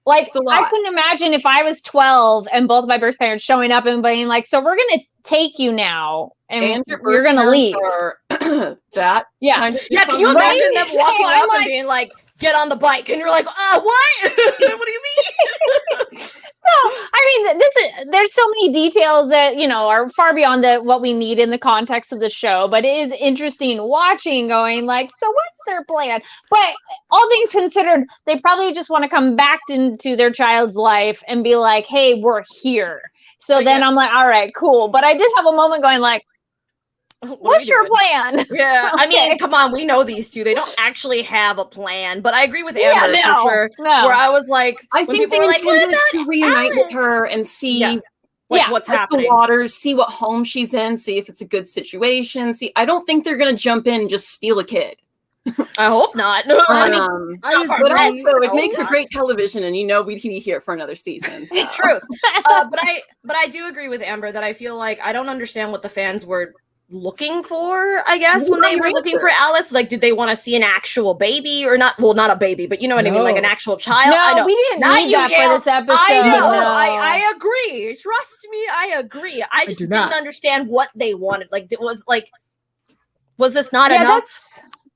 It's a I lot. couldn't imagine if I was 12 and both of my birth parents showing up and being like, "So we're gonna take you now, and your we're birth gonna parents leave." are that Yeah, kind of Yeah, can you Right? imagine them walking So I'm up like- and being like, get on the bike? And you're like, what? What do you mean? So I mean, there's so many details that are far beyond what we need in the context of the show. But it is interesting watching, going like, so what's their plan? But all things considered, they probably just want to come back into their child's life and be like, hey, we're here. So But then yeah. I'm like, all right, cool. But I did have a moment going like, What are what's you your doing? plan? Yeah, I mean, Okay. come on, we know these two. They don't actually have a plan, but I agree with Yeah, Amber no, for sure. no. Where I was like, I when think they people were like, what intended about to reunite with Alice? her and see Yeah. Like, Yeah, what's test the happening? waters, see what home she's in, see if it's a good situation. See, I don't think they're gonna jump in and just steal a kid. I hope not. I mean, I not agree. But also, it No, makes not. for great television, and we'd be here for another season. So. truth. But I do agree with Amber that I feel like I don't understand what the fans were looking for, I guess, when they were looking for Alice. Like, did they want to see an actual baby or not? Well, not a baby, but you know what I mean? Like an No. actual child? No, I know. we didn't Not need you, that Yael. for this episode. I know. No. I agree. Trust me, I agree. I just do didn't not. understand what they wanted. Like, was this not Yeah, enough?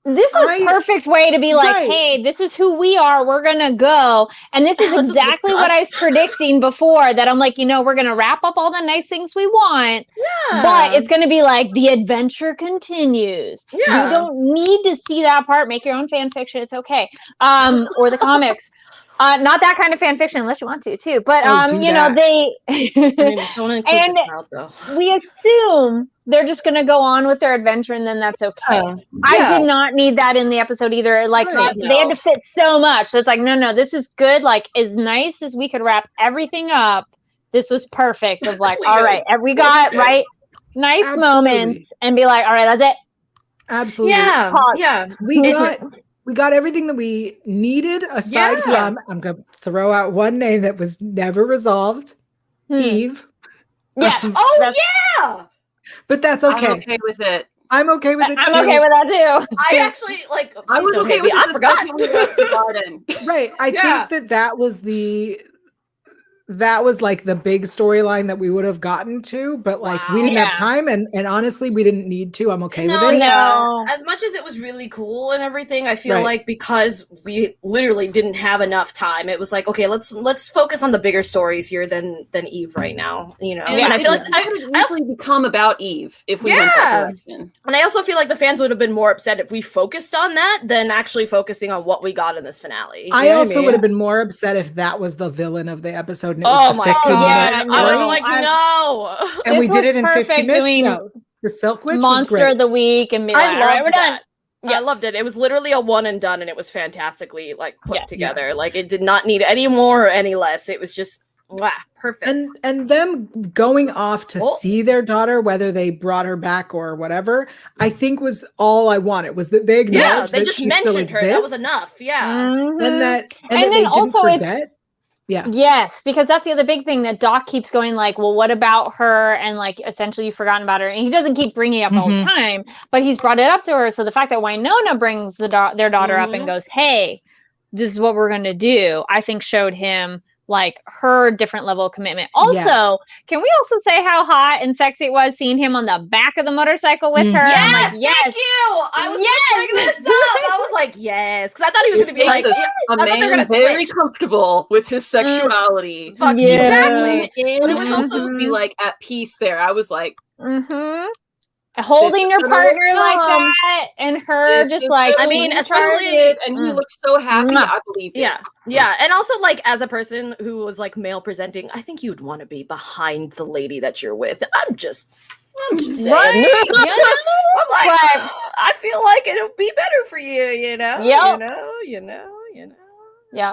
this is I- perfect way to be like, Right. hey, this is who we are. We're gonna go, and this is This is exactly what I was predicting before. That I'm like, we're gonna wrap up all the nice things we want, but it's gonna be like the adventure continues. Yeah. You don't need to see that part. Make your own fan fiction. It's okay. Or the comics. Not that kind of fan fiction unless you want to too. But Oh, do that. they I mean, don't include And- the child, though. we assume they're just going to go on with their adventure and then that's okay. I did not need that in the episode either. Like Right. they had to fit so much. So it's like, no, this is good. Like as nice as we could wrap everything up. This was perfect of like, We all did. right, we got did. right. Nice Absolutely. moments and be like, all right, that's it. Absolutely. Yeah, Pause. yeah. We got everything that we needed aside Yeah. from, I'm going to throw out one name that was never resolved. Eve. Yes. Oh that's- yeah. But that's okay. I'm okay with it. I'm okay with it too. I'm okay with that too. I actually like. I was okay with it. I forgot. When we left the garden. Right. I think that was like the big storyline that we would have gotten to, but like we didn't have time, and honestly we didn't need to. I'm okay with it. No. As much as it was really cool and everything, I feel like because we literally didn't have enough time, it was like, okay, let's focus on the bigger stories here than Eve right now, you know. And I feel like I also become about Eve if we went that direction. And I also feel like the fans would have been more upset if we focused on that than actually focusing on what we got in this finale. I also would have been more upset if that was the villain of the episode. And it oh was the my 15 god! minute I would have story. like no. And we did it in perfect 15 minutes. doing No, the Silk Witch was Monster great. of the Week and be like, I all right, loved we're that. done. Yeah, I loved it. It was literally a one and done, and it was fantastically like put Yeah. together. Like it did not need any more or any less. It was just perfect. And them going off to see their daughter, whether they brought her back or whatever, I think was all I wanted. Was that they acknowledged they that just she still mentioned her. exists, That was enough. Yeah. Mhm. and that And that then they also didn't it's- forget. Yeah. Yes, because that's the other big thing that Doc keeps going like, well, what about her? And like, essentially you've forgotten about her. And he doesn't keep bringing it up all the time, but he's brought it up to her. So the fact that Wynonna brings their daughter up and goes, hey, this is what we're going to do, I think showed him like her different level of commitment. Also, can we also say how hot and sexy it was seeing him on the back of the motorcycle with her? Yes, I'm like, yes, thank you. I was bringing this up. I was like, yes, because I thought he was going to be like, a man very comfortable with his sexuality. Fuck, Yeah. exactly. And it was also to be like at peace there. I was like, holding your This- partner like that, and her this just is like, so I mean, sweet, especially- and he looked so happy. I believed it. Yeah, and also like as a person who was like male presenting, I think you'd want to be behind the lady that you're with. I'm just saying. Right? I'm like, But- I feel like it'll be better for you, you know. Yep. You know. yeah.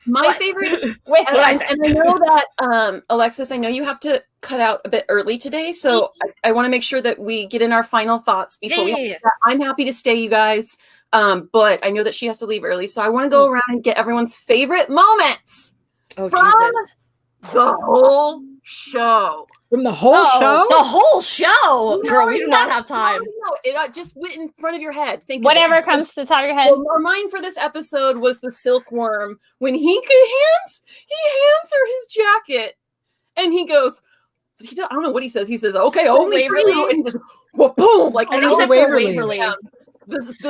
My favorite, With and I know that Alexis, I know you have to cut out a bit early today, so I want to make sure that we get in our final thoughts before we. I'm happy to stay, you guys, but I know that she has to leave early, so I want to go around and get everyone's favorite moments Oh from Jesus! the whole show. From the whole show? The whole show, No, girl. We do not have time. No, it just went in front of your head. Think of whatever it. comes to the top of your head. Well, mine for this episode was the silkworm when he hands her his jacket, and he goes, I don't know what he says. He says, "Okay, only for Waverly? you," and he just well, boom, like And an he said for Waverly. Waverly.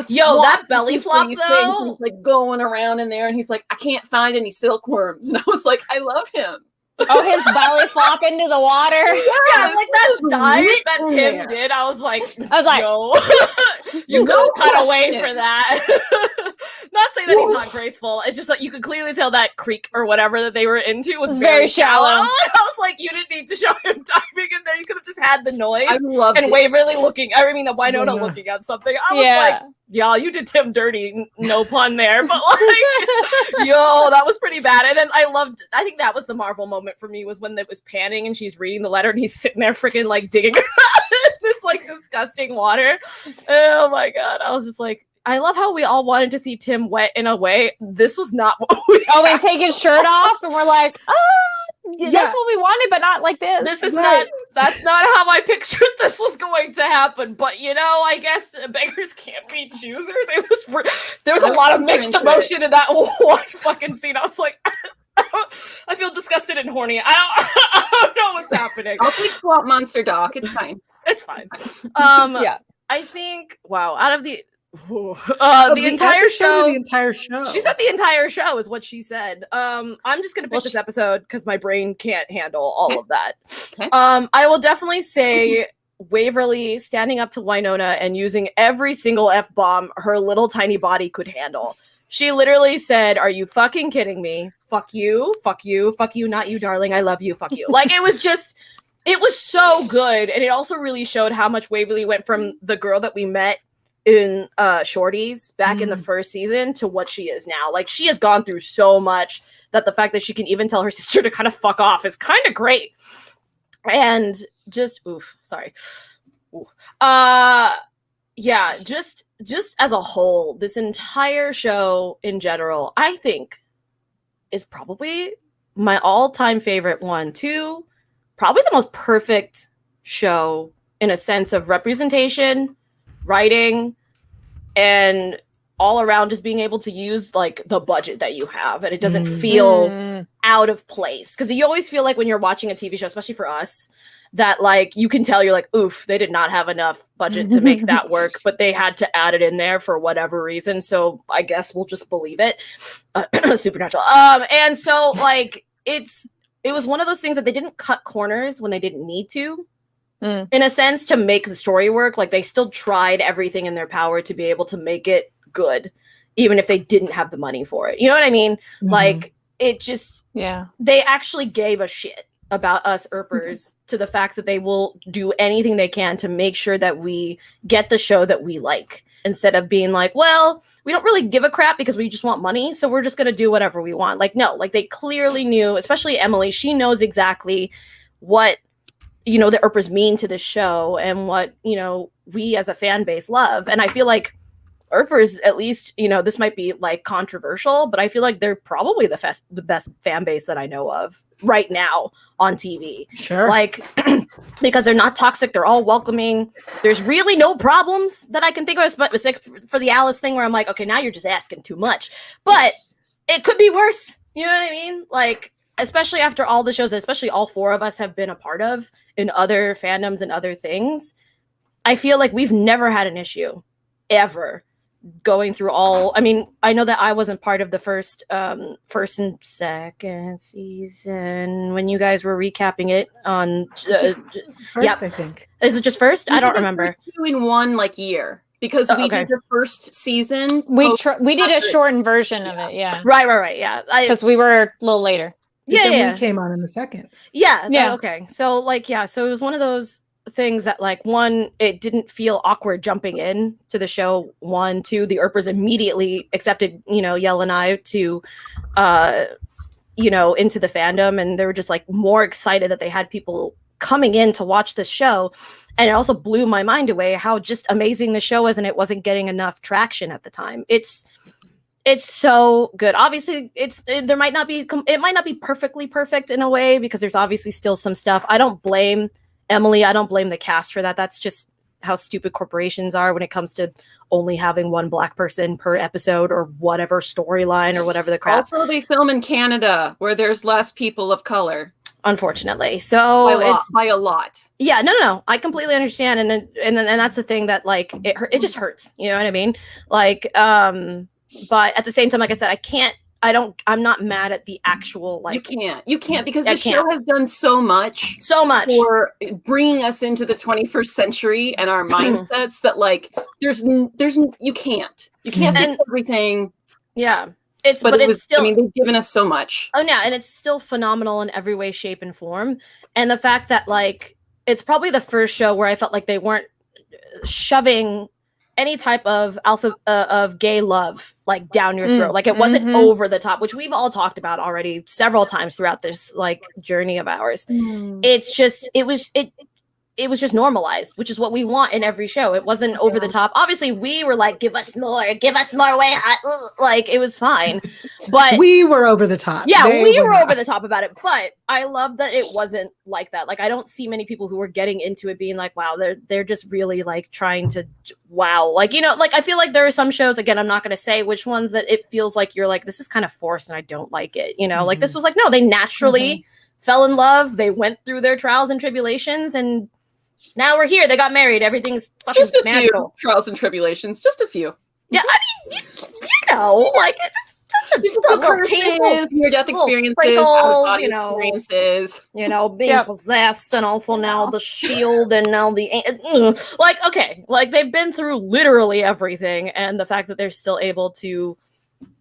Yo, that belly flop, though? he's like going around in there, and he's like, "I can't find any silkworms," and I was like, "I love him." Oh, his belly flop into the water. Yeah, like that was dive lit that in Tim there. did. I was like, I was like, yo, you No go cut away question. for that. Not saying that he's not graceful. It's just like you could clearly tell that creek or whatever that they were into was very shallow. I was like, you didn't need to show him diving in there. You could have just had the noise I loved and it. Waverly looking. I mean, Wynonna Yeah. looking at something. I was like, y'all, you did Tim dirty. No pun there, but like, yo, that was pretty bad. And then I think that was the Marvel moment for me was when it was panning and she's reading the letter and he's sitting there freaking like digging around in this like disgusting water. Oh my God. I was just like, I love how we all wanted to see Tim wet in a way. This was not what we and take his shirt off, and we're like, that's what we wanted, but not like this. This is that's not how I pictured this was going to happen. But you know, I guess beggars can't be choosers. There was a lot of mixed emotion in that one fucking scene. I was like, I feel disgusted and horny. I don't know what's happening. I'll take Swamp Monster Doc. It's fine. It's fine. Yeah. I think out of the the entire show, the entire show. she said the entire show is what she said. I'm just gonna pick this episode because my brain can't handle all of that. Okay. I will definitely say Waverly standing up to Wynonna and using every single F-bomb her little tiny body could handle. She literally said, "Are you fucking kidding me? Fuck you, fuck you, fuck you, not you, darling. I love you, fuck you." Like it was so good, and it also really showed how much Waverly went from the girl that we met in Shorties back in the first season to what she is now. Like she has gone through so much that the fact that she can even tell her sister to kind of fuck off is kind of great. And just yeah, just as a whole, this entire show in general, I think is probably my all-time favorite one. 2, probably the most perfect show in a sense of representation, writing, and all around just being able to use like the budget that you have, and it doesn't feel out of place. Because you always feel like when you're watching a TV show, especially for us, that like you can tell you're like, oof, they did not have enough budget to make that work, but they had to add it in there for whatever reason. So I guess we'll just believe it. Supernatural. And so like it was one of those things that they didn't cut corners when they didn't need to. In a sense, to make the story work. Like they still tried everything in their power to be able to make it good, even if they didn't have the money for it. You know what I mean? Like it just, they actually gave a shit about us Earpers to the fact that they will do anything they can to make sure that we get the show that we like, instead of being like, well, we don't really give a crap because we just want money, so we're just going to do whatever we want. Like, no, like they clearly knew, especially Emily, she knows exactly what, you know, the Earpers mean to this show and what, you know, we as a fan base love. And I feel like Earpers, at least, you know, this might be like controversial, but I feel like they're probably the best fan base that I know of right now on TV. Sure. Like, because they're not toxic, they're all welcoming. There's really no problems that I can think of, but for the Alice thing where I'm like, okay, now you're just asking too much. But it could be worse. You know what I mean? Like, especially after all the shows that especially all 4 of us have been a part of in other fandoms and other things, I feel like we've never had an issue ever going through all. I mean, I know that I wasn't part of the first and second season when you guys were recapping it on first, I think. Is it just first? I don't remember. 2 in 1 like year, because we did the first season. We did a shortened version of it. Yeah. Right. Yeah. Because we were a little later. We came on in the second. Yeah. Okay. So like, so it was one of those things that like, 1, it didn't feel awkward jumping in to the show. 1, 2, the Earpers immediately accepted, you know, Yael and I to, you know, into the fandom, and they were just like more excited that they had people coming in to watch this show. And it also blew my mind away how just amazing the show is, and it wasn't getting enough traction at the time. It's so good. Obviously, it might not be perfectly perfect in a way, because there's obviously still some stuff. I don't blame Emily. I don't blame the cast for that. That's just how stupid corporations are when it comes to only having 1 Black person per episode or whatever storyline or whatever the crap. Also, they film in Canada where there's less people of color. Unfortunately. So by a lot. Yeah, no. I completely understand. And that's the thing that like, it just hurts. You know what I mean? Like, but at the same time, like I said, I'm not mad at the actual, like, you can't because the show has done so much for bringing us into the 21st century and our mindsets that like you can't fix everything. Yeah. But it's still, I mean, they've given us so much. Oh yeah, and it's still phenomenal in every way, shape, and form. And the fact that like it's probably the first show where I felt like they weren't shoving any type of of gay love like down your throat. Like it wasn't over the top, which we've all talked about already several times throughout this like journey of ours. It's just it was just normalized, which is what we want in every show. It wasn't over the top. Obviously, we were like, give us more way hot. Like, it was fine. But we were over the top. Yeah, we were over the top about it. But I love that it wasn't like that. Like, I don't see many people who are getting into it being like, wow, they're just really like trying to wow. Like, you know, like I feel like there are some shows, again, I'm not going to say which ones, that it feels like you're like, this is kind of forced and I don't like it. You know, like this was like, no, they naturally fell in love. They went through their trials and tribulations, and now we're here. They got married. Everything's fucking just a magical. Few trials and tribulations. Just a few. Yeah, I mean, you know, like it's just a little curses, near-death experiences, sprinkles, experiences. You know, being possessed, and also now the shield, and now the like. Okay, like they've been through literally everything, and the fact that they're still able to,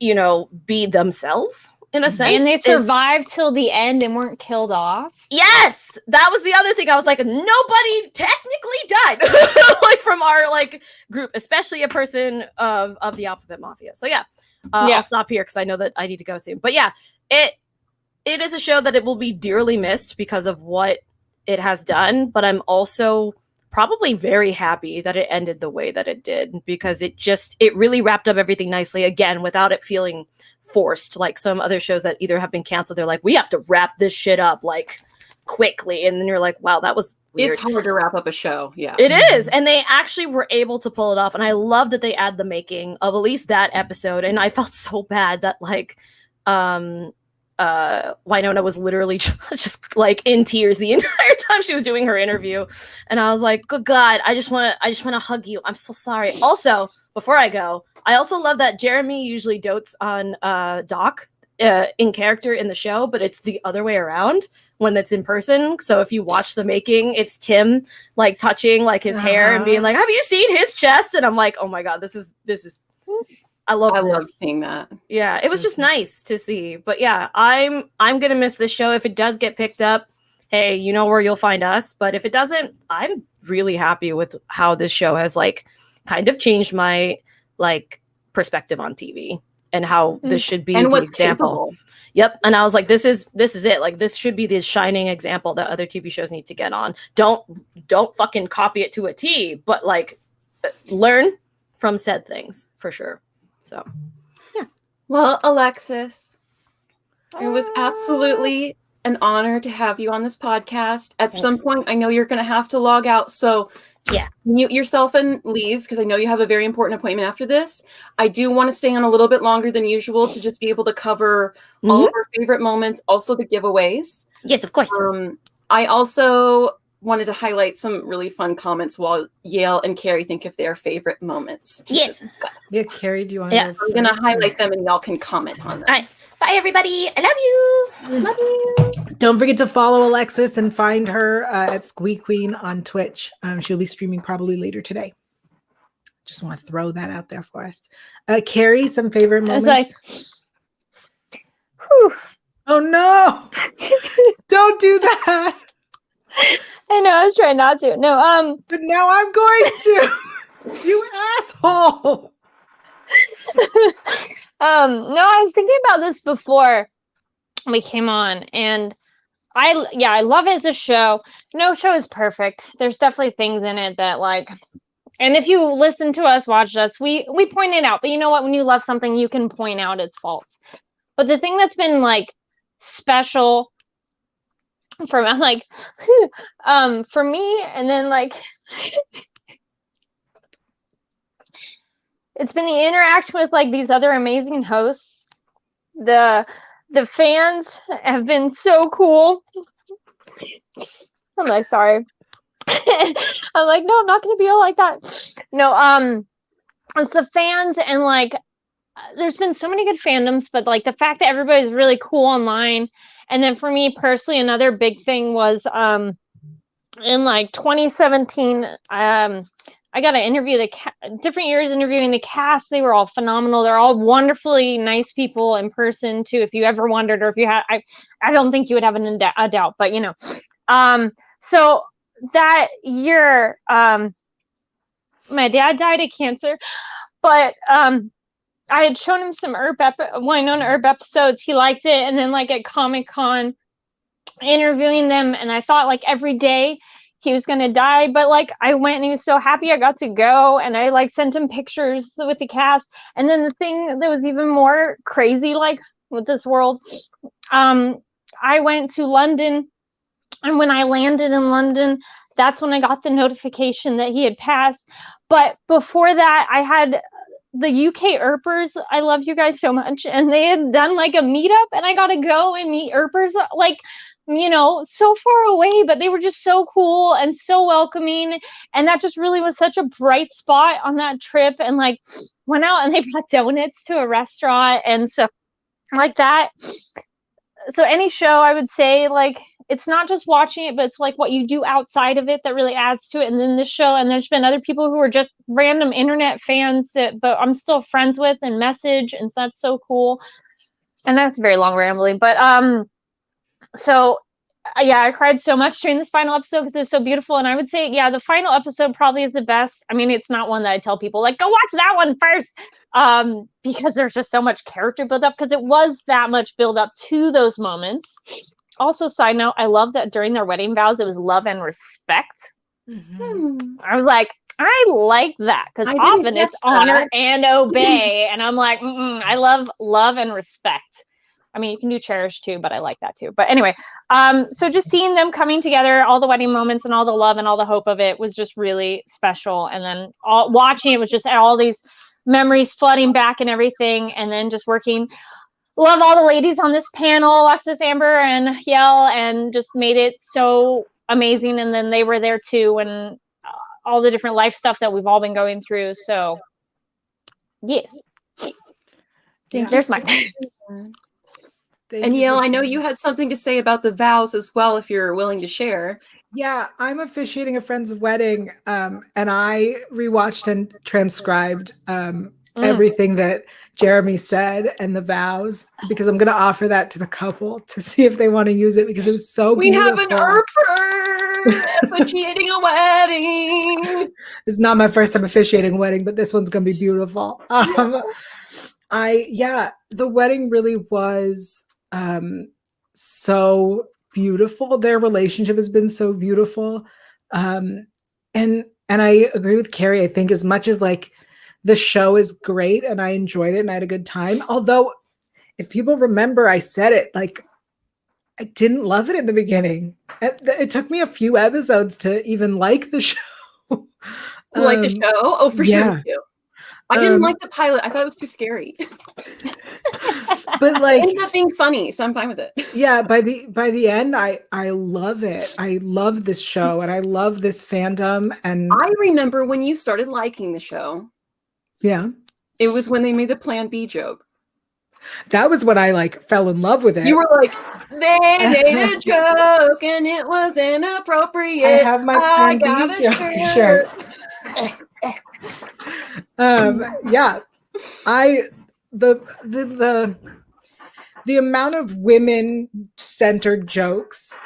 you know, be themselves. In a sense, and they survived till the end and weren't killed off. Yes, that was the other thing. I was like, nobody technically died, like from our like group, especially a person of the Alphabet Mafia. So I'll stop here because I know that I need to go soon. But yeah, it is a show that it will be dearly missed because of what it has done. But I'm also probably very happy that it ended the way that it did, because it really wrapped up everything nicely, again, without it feeling forced, like some other shows that either have been canceled. They're like, we have to wrap this shit up like quickly. And then you're like, wow, that was weird. It's hard to wrap up a show. Yeah, it is. And they actually were able to pull it off. And I love that they add the making of at least that episode. And I felt so bad that like, Wynonna was literally just like in tears the entire time she was doing her interview. And I was like, good God, I just want to hug you. I'm so sorry. Also, before I go, I also love that Jeremy usually dotes on Doc in character in the show, but it's the other way around when it's in person. So if you watch the making, it's Tim like touching like his hair and being like, have you seen his chest? And I'm like, oh my God, this is I love seeing that. Yeah, it was just nice to see. But yeah, I'm gonna miss this show. If it does get picked up, hey, you know where you'll find us. But if it doesn't, I'm really happy with how this show has like kind of changed my like perspective on TV and how this should be and the what's example. capable. Yep. And I was like, this is it. Like this should be the shining example that other TV shows need to get on. Don't fucking copy it to a T, but like learn from said things for sure. So, yeah. Well, Alexis, it was absolutely an honor to have you on this podcast. At some point, I know you're going to have to log out. So just mute yourself and leave because I know you have a very important appointment after this. I do want to stay on a little bit longer than usual to just be able to cover all of our favorite moments, also the giveaways. Yes, of course. I also wanted to highlight some really fun comments while Yael and Kari think of their favorite moments. Yes. Yeah, Kari, do you want to I'm going to highlight them and y'all can comment on them. All right. Bye, everybody. I love you. Love you. Don't forget to follow Alexis and find her at Squeak Queen on Twitch. She'll be streaming probably later today. Just want to throw that out there for us. Kari, some favorite moments? Oh, no. Don't do that. I know, I was trying not to. No, But now I'm going to. You asshole. no, I was thinking about this before we came on, and I love it as a show. No show is perfect. There's definitely things in it that like, and if you listen to us, watch us, we point it out. But you know what? When you love something, you can point out its faults. But the thing that's been like special for like for me, and then like it's been the interaction with like these other amazing hosts. The fans have been so cool. I'm like, sorry. I'm like, no, I'm not gonna be all like that. No, it's the fans, and like there's been so many good fandoms, but like the fact that everybody's really cool online. And then for me personally, another big thing was in like 2017, I got to interview different years interviewing the cast. They were all phenomenal. They're all wonderfully nice people in person too. If you ever wondered, or if you had, I don't think you would have a doubt, but you know, so that year, my dad died of cancer, but I had shown him some Wynonna Earp episodes. He liked it. And then like at Comic-Con, interviewing them, and I thought like every day he was going to die. But like I went and he was so happy I got to go. And I like sent him pictures with the cast. And then the thing that was even more crazy like with this world, I went to London. And when I landed in London, that's when I got the notification that he had passed. But before that, I had the UK Earpers. I love you guys so much. And they had done like a meetup, and I got to go and meet Earpers, like, you know, so far away, but they were just so cool and so welcoming. And that just really was such a bright spot on that trip. And like went out and they brought donuts to a restaurant and stuff like that. So any show, I would say, like, it's not just watching it, but it's like what you do outside of it that really adds to it. And then this show, and there's been other people who are just random internet fans but I'm still friends with and message, and so that's so cool. And that's very long rambling, but so yeah, I cried so much during this final episode because it was so beautiful. And I would say, yeah, the final episode probably is the best. I mean, it's not one that I tell people like, go watch that one first, because there's just so much character build up, because it was that much build up to those moments. Also, side note, I love that during their wedding vows, it was love and respect. Mm-hmm. I was like, I like that because I didn't often get it's honor that. and obey, and I'm like, I love and respect. I mean, you can do cherish too, but I like that too. But anyway, so just seeing them coming together, all the wedding moments and all the love and all the hope of it was just really special. And then watching it was just all these memories flooding back and everything, and then just working. Love all the ladies on this panel, Alexis, Amber, and Yael, and just made it so amazing. And then they were there too, and all the different life stuff that we've all been going through. So, yes. There's my. And Yael, I know you had something to say about the vows as well, if you're willing to share. Yeah, I'm officiating a friend's wedding, and I rewatched and transcribed everything that Jeremy said and the vows, because I'm going to offer that to the couple to see if they want to use it, because it was so We beautiful. have an Earper officiating a wedding. This is not my first time officiating a wedding, but this one's going to be beautiful. The wedding really was so beautiful. Their relationship has been so beautiful. And I agree with Kari. I think as much as like the show is great and I enjoyed it and I had a good time, although if people remember, I said it, like I didn't love it in the beginning. It took me a few episodes to even like the show. Like the show? Oh, for sure. Too. I didn't like the pilot. I thought it was too scary. But like, it ended up being funny, so I'm fine with it. Yeah, by the end, I love it. I love this show and I love this fandom. And I remember when you started liking the show. Yeah, it was when they made the Plan B joke. That was when I like fell in love with it. You were like, they made a joke and it was inappropriate. I have my Plan B joke shirt. Yeah, the amount of women-centered jokes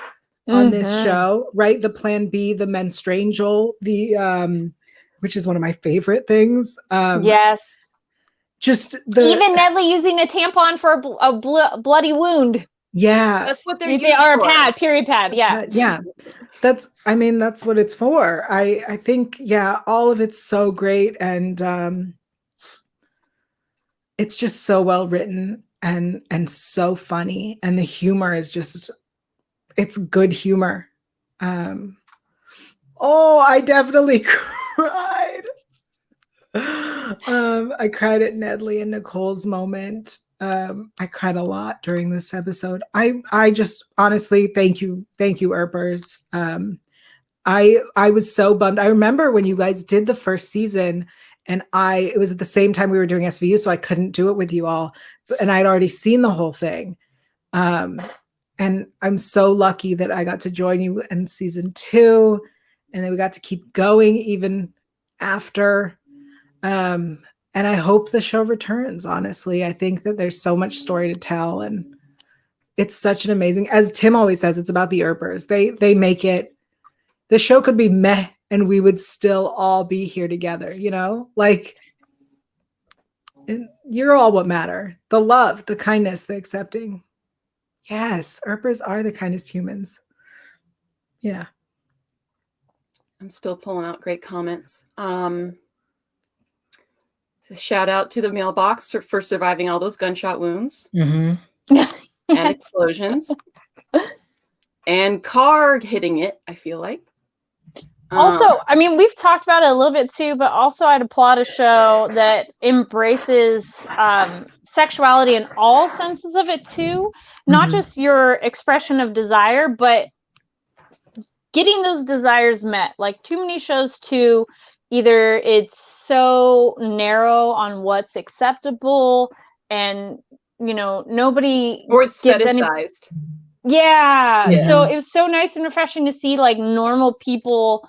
on this show, right? The Plan B, the menstrual, which is one of my favorite things. Yes. Just even Nedley using a tampon for a bloody wound. Yeah, that's what they're using. Used Or a for. pad, period pad. Yeah, yeah. That's what it's for. I think all of it's so great, and it's just so well written and so funny, and the humor is it's good humor. I definitely cried. I cried at Nedley and Nicole's moment. I cried a lot during this episode. I just honestly thank you, Earpers. I was so bummed. I remember when you guys did the first season, and it was at the same time we were doing SVU, so I couldn't do it with you all, and I'd already seen the whole thing. And I'm so lucky that I got to join you in season 2, and then we got to keep going even after. And I hope the show returns, honestly. I think that there's so much story to tell, and it's such an amazing, as Tim always says, it's about the Earpers. They make it, the show could be meh and we would still all be here together, like you're all what matter. The love, the kindness, the accepting. Yes, Earpers are the kindest humans. Yeah. I'm still pulling out great comments. Shout out to the mailbox for surviving all those gunshot wounds and explosions. And car hitting it, I feel like. Also, I mean, we've talked about it a little bit too, but also I'd applaud a show that embraces sexuality in all senses of it too. Not just your expression of desire, but getting those desires met. Like too many shows too, either it's so narrow on what's acceptable and, nobody... Or it's fetishized. Yeah. So it was so nice and refreshing to see like normal people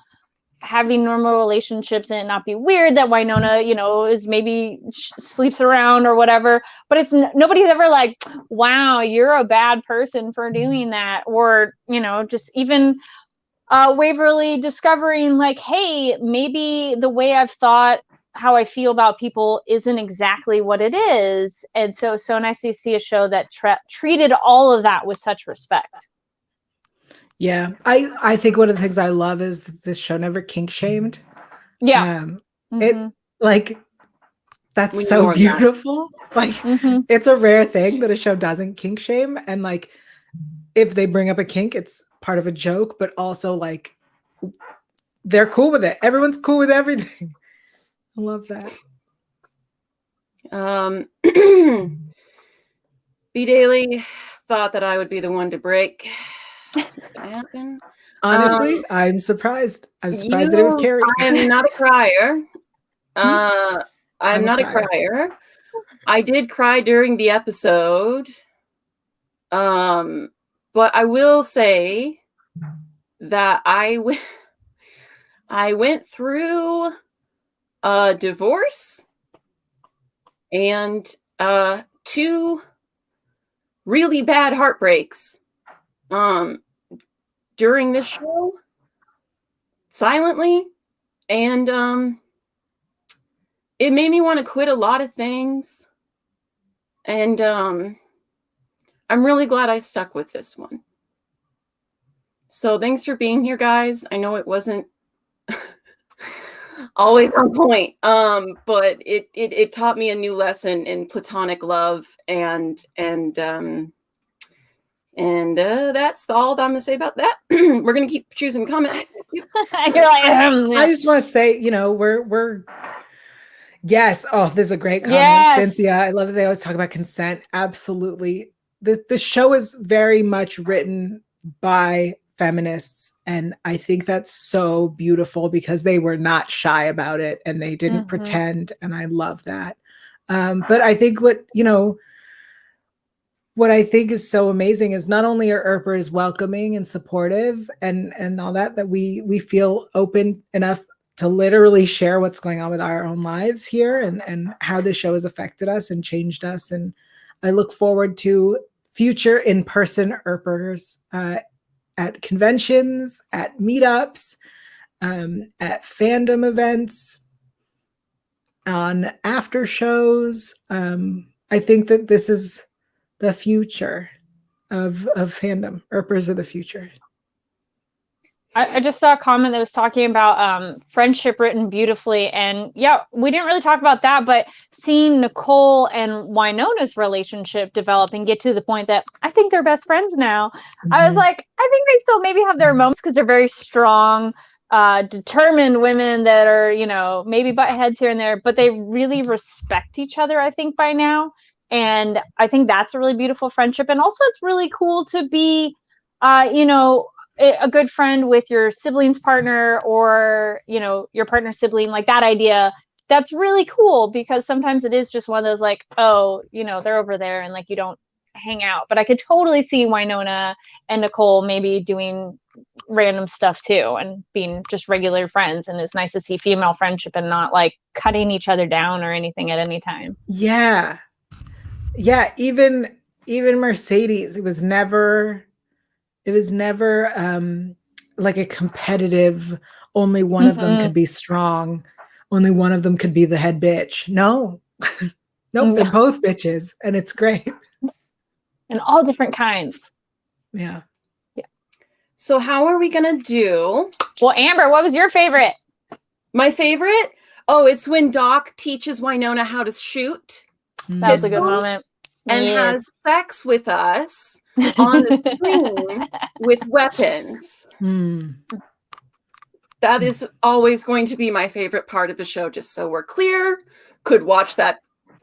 having normal relationships and it not be weird that Wynonna, is maybe sleeps around or whatever, but it's nobody's ever like, wow, you're a bad person for doing that. Or, just even Waverly discovering like, hey, maybe the way I've thought how I feel about people isn't exactly what it is. And so nice to see a show that treated all of that with such respect. Yeah. I think one of the things I love is that this show never kink shamed. Yeah. It like that's We so ignored that. beautiful. Like it's a rare thing that a show doesn't kink shame, and like if they bring up a kink, it's part of a joke, but also like they're cool with it. Everyone's cool with everything. I love that. B Daily thought that I would be the one to break. It's not gonna happen. Honestly, I'm surprised. I'm surprised that it was Kari. I am not a crier. I'm not a crier. I did cry during the episode. But I will say that I went through a divorce and 2 really bad heartbreaks during this show silently, and it made me want to quit a lot of things, and I'm really glad I stuck with this one. So thanks for being here, guys. I know it wasn't always on point, but it taught me a new lesson in platonic love, and that's all that I'm gonna say about that. We're gonna keep choosing comments. You're like, I just want to say, you know, we're yes. Oh, this is a great comment, Yes. Cynthia. I love that they always talk about consent. Absolutely. The show is very much written by feminists, and I think that's so beautiful because they were not shy about it and they didn't pretend, and I love that. But I think what I think is so amazing is not only are Earpers welcoming and supportive and all that we feel open enough to literally share what's going on with our own lives here and how this show has affected us and changed us. And I look forward to future in-person Earpers at conventions, at meetups, at fandom events, on after shows. I think that this is the future of fandom. Earpers are the future. I just saw a comment that was talking about friendship written beautifully. And yeah, we didn't really talk about that, but seeing Nicole and Wynonna's relationship develop and get to the point that I think they're best friends now. I was like, I think they still maybe have their moments because they're very strong, determined women that are, you know, maybe butt heads here and there, but they really respect each other, I think, by now. And I think that's a really beautiful friendship. And also it's really cool to be, you know, a good friend with your sibling's partner or, you know, your partner's sibling, like that idea. That's really cool because sometimes it is just one of those like, oh, you know, they're over there and like you don't hang out. But I could totally see Wynonna and Nicole maybe doing random stuff too and being just regular friends. And it's nice to see female friendship and not like cutting each other down or anything at any time. Yeah. Yeah. Even Mercedes, it was never like a competitive, only one of them could be strong. Only one of them could be the head bitch. No, nope. They're both bitches and it's great. And all different kinds. Yeah. So how are we gonna do? Well, Amber, what was your favorite? My favorite? Oh, it's when Doc teaches Wynonna how to shoot. That was a good moment. And has sex with us on the screen with weapons. That is always going to be my favorite part of the show, just so we're clear. Could watch that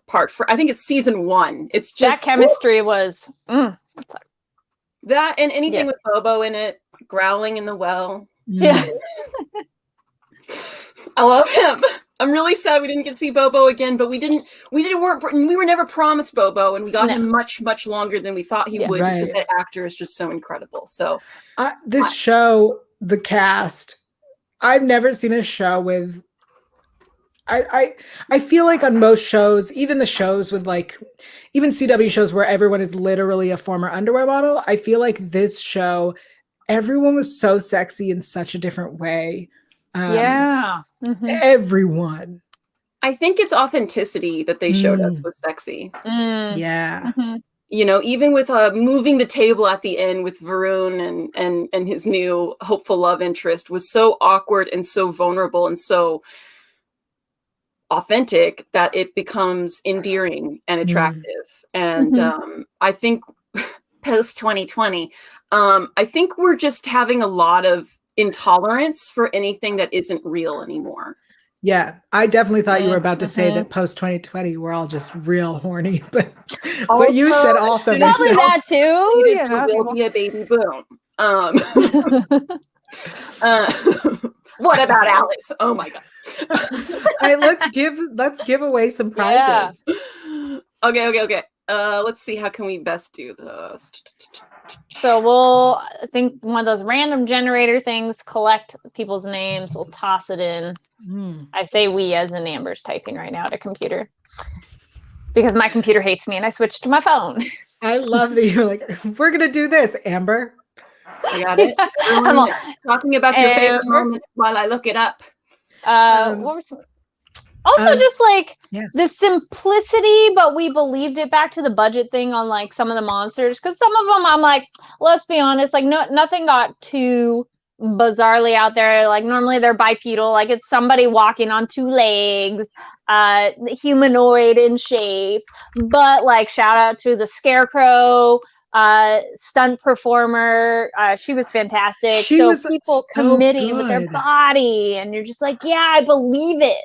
part for, I think it's season 1. It's just that chemistry was that, and anything with Bobo in it, growling in the well. Yeah. I love him. I'm really sad we didn't get to see Bobo again, but we were never promised Bobo, and we got him much, much longer than we thought he would because that actor is just so incredible. So this show, the cast, I've never seen a show with I feel like on most shows, even the shows with like even CW shows where everyone is literally a former underwear model, I feel like this show, everyone was so sexy in such a different way. Everyone. I think it's authenticity that they showed us was sexy. Yeah. You know, even with moving the table at the end with Varun and his new hopeful love interest was so awkward and so vulnerable and so authentic that it becomes endearing and attractive. And I think post 2020, I think we're just having a lot of intolerance for anything that isn't real anymore. Yeah, I definitely thought you were about to say that post 2020 we're all just real horny, but you said also probably that too. There will be a baby boom. What about Alex? Oh my god! All right, let's give away some prizes. Yeah. Okay. Let's see. How can we best do this? So we'll, I think, one of those random generator things, collect people's names. We'll toss it in. I say we as in Amber's typing right now at a computer because my computer hates me and I switched to my phone. I love that you're like, we're going to do this, Amber. I got it. Everyone talking about your favorite moments while I look it up. What were some? Also, just like the simplicity, but we believed it, back to the budget thing on like some of the monsters. Because some of them, I'm like, let's be honest, like nothing got too bizarrely out there. Like normally they're bipedal, like it's somebody walking on two legs, humanoid in shape. But like shout out to the Scarecrow stunt performer. She was fantastic. She was people so committing with their body, and you're just like, yeah, I believe it.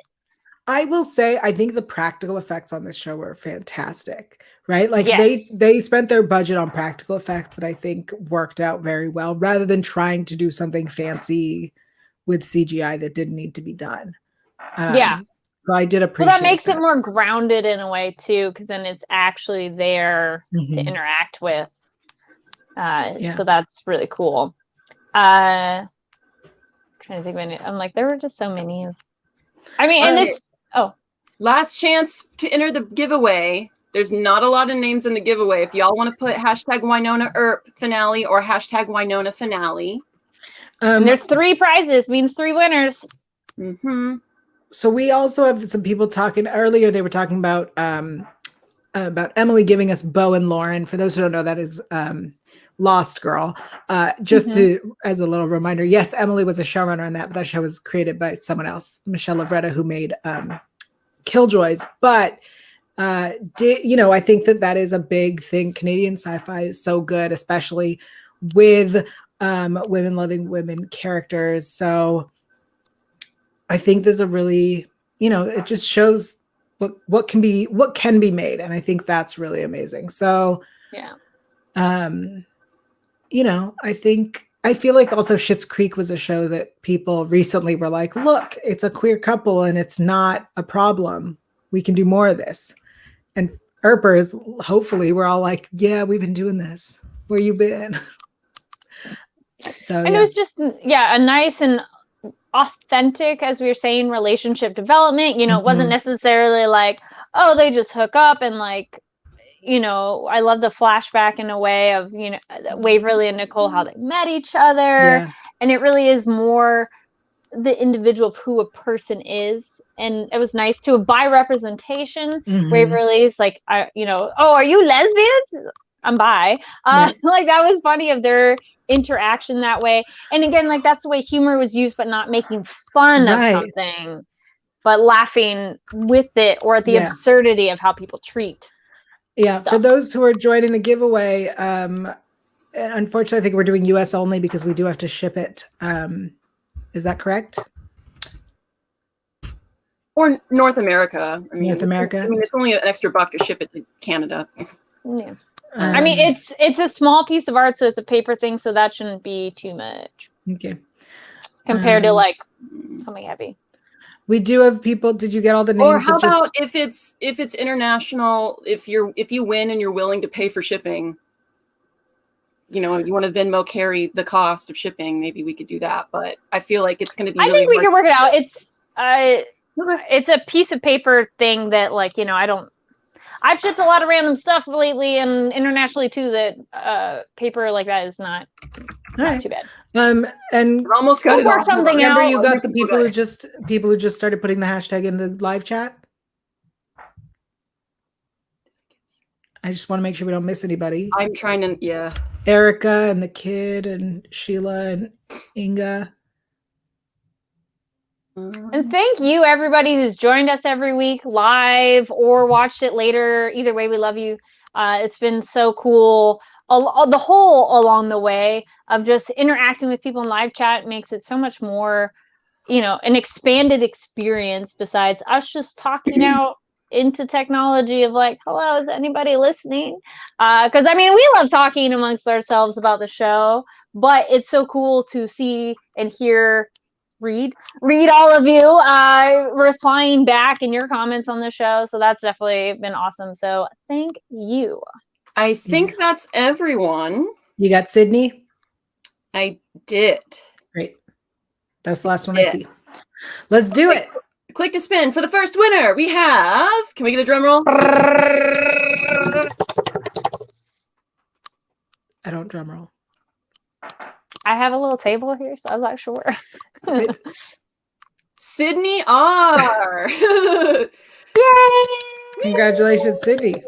I will say, I think the practical effects on this show were fantastic, right? Like they spent their budget on practical effects that I think worked out very well, rather than trying to do something fancy with CGI that didn't need to be done. So I did appreciate that. Makes it more grounded in a way too, because then it's actually there to interact with. So that's really cool. Trying to think of any. I'm like, there were just so many. I mean, and it's last chance to enter the giveaway. There's not a lot of names in the giveaway. If y'all want to put hashtag Wynonna Earp finale or hashtag Wynonna finale. And there's 3 prizes, means 3 winners. So we also have some people talking earlier. They were talking about Emily giving us Bo and Lauren. For those who don't know, that is Lost Girl. Just as a little reminder, yes, Emily was a showrunner on that, but that show was created by someone else, Michelle Lovretta, who made Killjoys. But I think that is a big thing. Canadian sci-fi is so good, especially with women loving women characters. So I think there's a really, it just shows what can be made, and I think that's really amazing. So I feel like also Schitt's Creek was a show that people recently were like, look, it's a queer couple and it's not a problem. We can do more of this. And Earpers, hopefully we're all like, yeah, we've been doing this. Where you been? So and it was just a nice and authentic, as we were saying, relationship development. It wasn't necessarily like, oh, they just hook up and like, I love the flashback in a way of, Waverly and Nicole, how they met each other. And it really is more the individual of who a person is. And it was nice to by representation. Waverly's like, oh, are you lesbians? I'm bi. Like that was funny of their interaction that way. And again, like that's the way humor was used, but not making fun of something, but laughing with it or at the absurdity of how people treat. Stuff. For those who are joining the giveaway, unfortunately, I think we're doing US only because we do have to ship it. Is that correct? Or North America. North America? It's only an extra $1 to ship it to Canada. Yeah. I mean, it's a small piece of art, so it's a paper thing, so that shouldn't be too much. Okay. Compared to like something heavy. We do have people. Did you get all the names? Or how about if it's international? If you win and you're willing to pay for shipping, you want to Venmo Kari the cost of shipping. Maybe we could do that. But I feel like it's going to be. I think we could work it out. It's a piece of paper thing that I've shipped a lot of random stuff lately and internationally too. That paper like that is not too bad. And we're almost got work something out. Remember, you got the people who just started putting the hashtag in the live chat. I just want to make sure we don't miss anybody. I'm trying to, Erica and the kid and Sheila and Inga. And thank you, everybody who's joined us every week live or watched it later. Either way, we love you. It's been so cool. The whole along the way of just interacting with people in live chat makes it so much more, an expanded experience besides us just talking out into technology of like, hello, is anybody listening? Because we love talking amongst ourselves about the show, but it's so cool to see and hear, read all of you replying back in your comments on the show. So that's definitely been awesome. So thank you. I think that's everyone. You got Sydney? I did. Great. That's the last one I see. Let's do it. Click to spin for the first winner. We have, can we get a drum roll? I don't drum roll. I have a little table here, so I was like, sure. Sydney R. Yay! Congratulations, Sydney.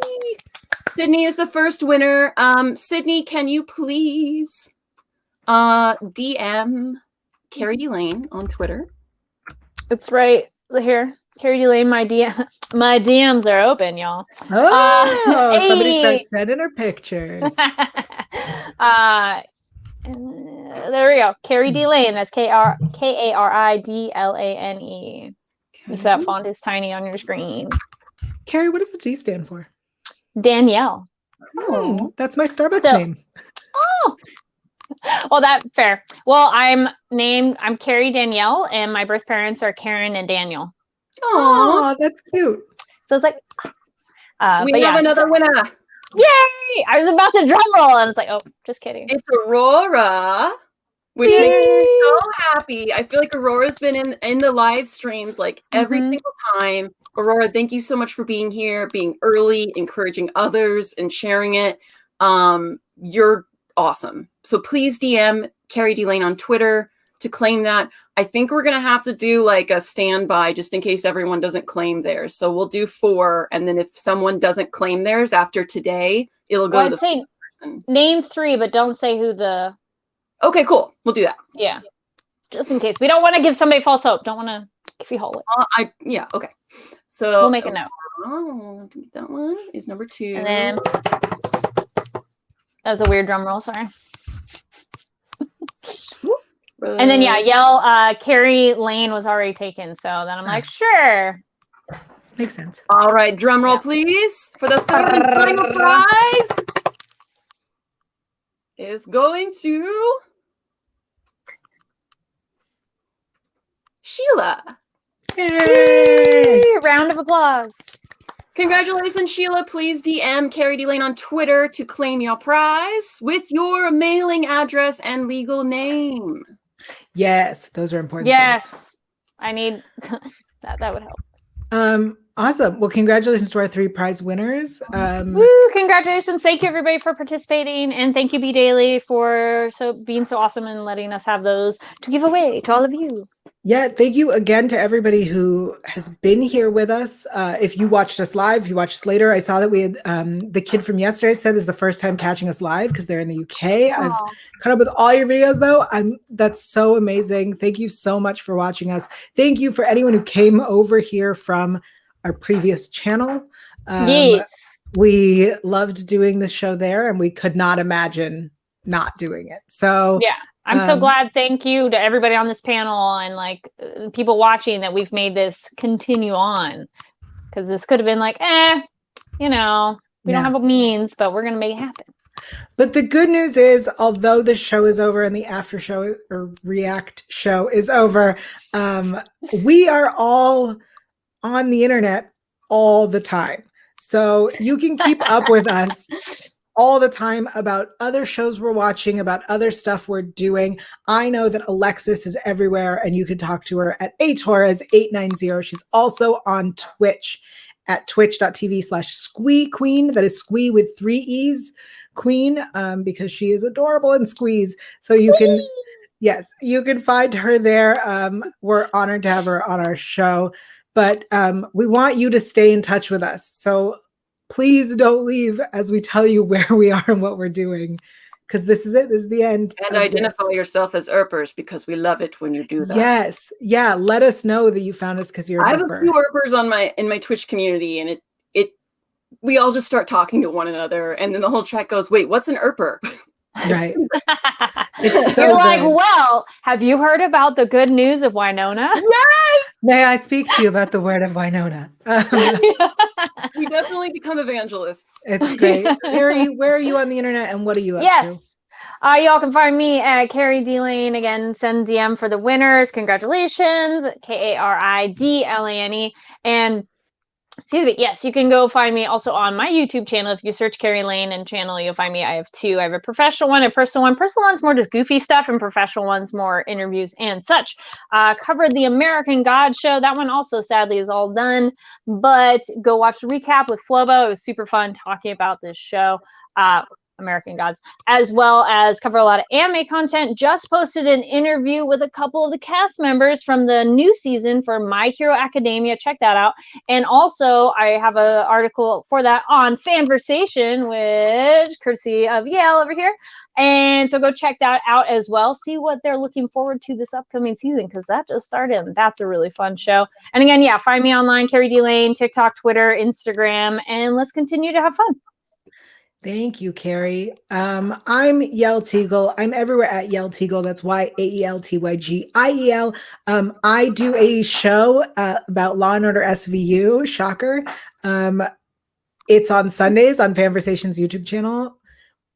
Sydney is the first winner. Sydney, can you please DM Kari Lane on Twitter? It's right here. Kari Lane, my DMs are open, y'all. Oh, somebody hey. start sending her pictures. There we go. Kari D Lane. That's KARIDLANE. If that font is tiny on your screen. Kari, what does the D stand for? Danielle. Oh, that's my Starbucks name. Oh, well, that's fair. Well, I'm Kari Danielle, and my birth parents are Karen and Daniel. Oh, that's cute. So it's like, we have another winner. Yay! I was about to drum roll, and it's like, oh, just kidding. It's Aurora, which makes me so happy. I feel like Aurora's been in the live streams like every single time. Aurora, thank you so much for being here, being early, encouraging others, and sharing it. You're awesome. So please DM Kari D Lane on Twitter to claim that. I think we're gonna have to do like a standby just in case everyone doesn't claim theirs. So we'll do 4, and then if someone doesn't claim theirs after today, it'll go to the first person. Name 3, but don't say who the. Okay, cool. We'll do that. Yeah, just in case. We don't want to give somebody false hope. Don't want to give you hope. Yeah. Okay. So we'll make a note. Oh, that one is number 2. And then that was a weird drum roll. Sorry. And then Yael, Kari Lane was already taken, so then I'm like, sure. Makes sense. All right, drum roll, please, for the third and final prize is going to Sheila. Yay! Round of applause. Congratulations, Sheila. Please DM Kari D Lane on Twitter to claim your prize with your mailing address and legal name. Yes, those are important. Yes, I need that. That would help. Awesome. Well, congratulations to our 3 prize winners. Woo! Congratulations! Thank you everybody for participating, and thank you B Daily for being so awesome and letting us have those to give away to all of you. Yeah, thank you again to everybody who has been here with us. If you watched us live, if you watched us later, I saw that we had the kid from yesterday said this is the first time catching us live because they're in the UK. I've caught up with all your videos though. That's so amazing. Thank you so much for watching us. Thank you for anyone who came over here from our previous channel. Yes. We loved doing the show there and we could not imagine not doing it. So yeah. I'm so glad. Thank you to everybody on this panel and like people watching that we've made this continue on, because this could have been like, we don't have a means, but we're going to make it happen. But the good news is, although the show is over and the after show or react show is over, we are all on the internet all the time. So you can keep up with us all the time about other shows we're watching, about other stuff we're doing. I know that Alexis is everywhere and you can talk to her at atorres890. She's also on Twitch at twitch.tv/squeequeen. That is squee with 3 E's, queen, because she is adorable and squeeze. So you can, yes, you can find her there. We're honored to have her on our show, but we want you to stay in touch with us. So please don't leave as we tell you where we are and what we're doing. because this is it. This is the end. And of identify this. yourself as Earpers because we love it when you do that. Yes. Yeah. Let us know that you found us because you're I an have a Earper. few Earpers in my Twitch community, and we all just start talking to one another, and then the whole chat goes, "Wait, what's an Earper?" Right. It's so You're like, good. well, have you heard about the good news of Wynonna? Yes, May I speak to you about the word of Wynonna? we definitely become evangelists. It's great. Kari, where are you on the internet and what are you up to? Yes. Y'all can find me at Kari Lane. Again, send DM for the winners. Congratulations. KARIDLANE. And excuse me. Yes, you can go find me also on my YouTube channel. If you search Kari Lane and channel, you'll find me. I have two. I have a professional one, a personal one. Personal one's more just goofy stuff, and professional one's more interviews and such. Covered the American God show. That one also sadly is all done. But go watch the recap with Flobo. It was super fun talking about this show. American Gods, as well as cover a lot of anime content. Just posted an interview with a couple of the cast members from the new season for My Hero Academia. Check that out. And also, I have an article for that on Fanversation, which courtesy of Yael over here. And so go check that out as well. See what they're looking forward to this upcoming season, because that just started, and that's a really fun show. And again, yeah, find me online, Kari Lane, TikTok, Twitter, Instagram, and let's continue to have fun. Thank you, Kari. I'm Yael Tygiel. I'm everywhere at Yael Tygiel. That's YAELTYGIEL. I do a show about Law and Order SVU. Shocker. It's on Sundays on Fanversation's YouTube channel.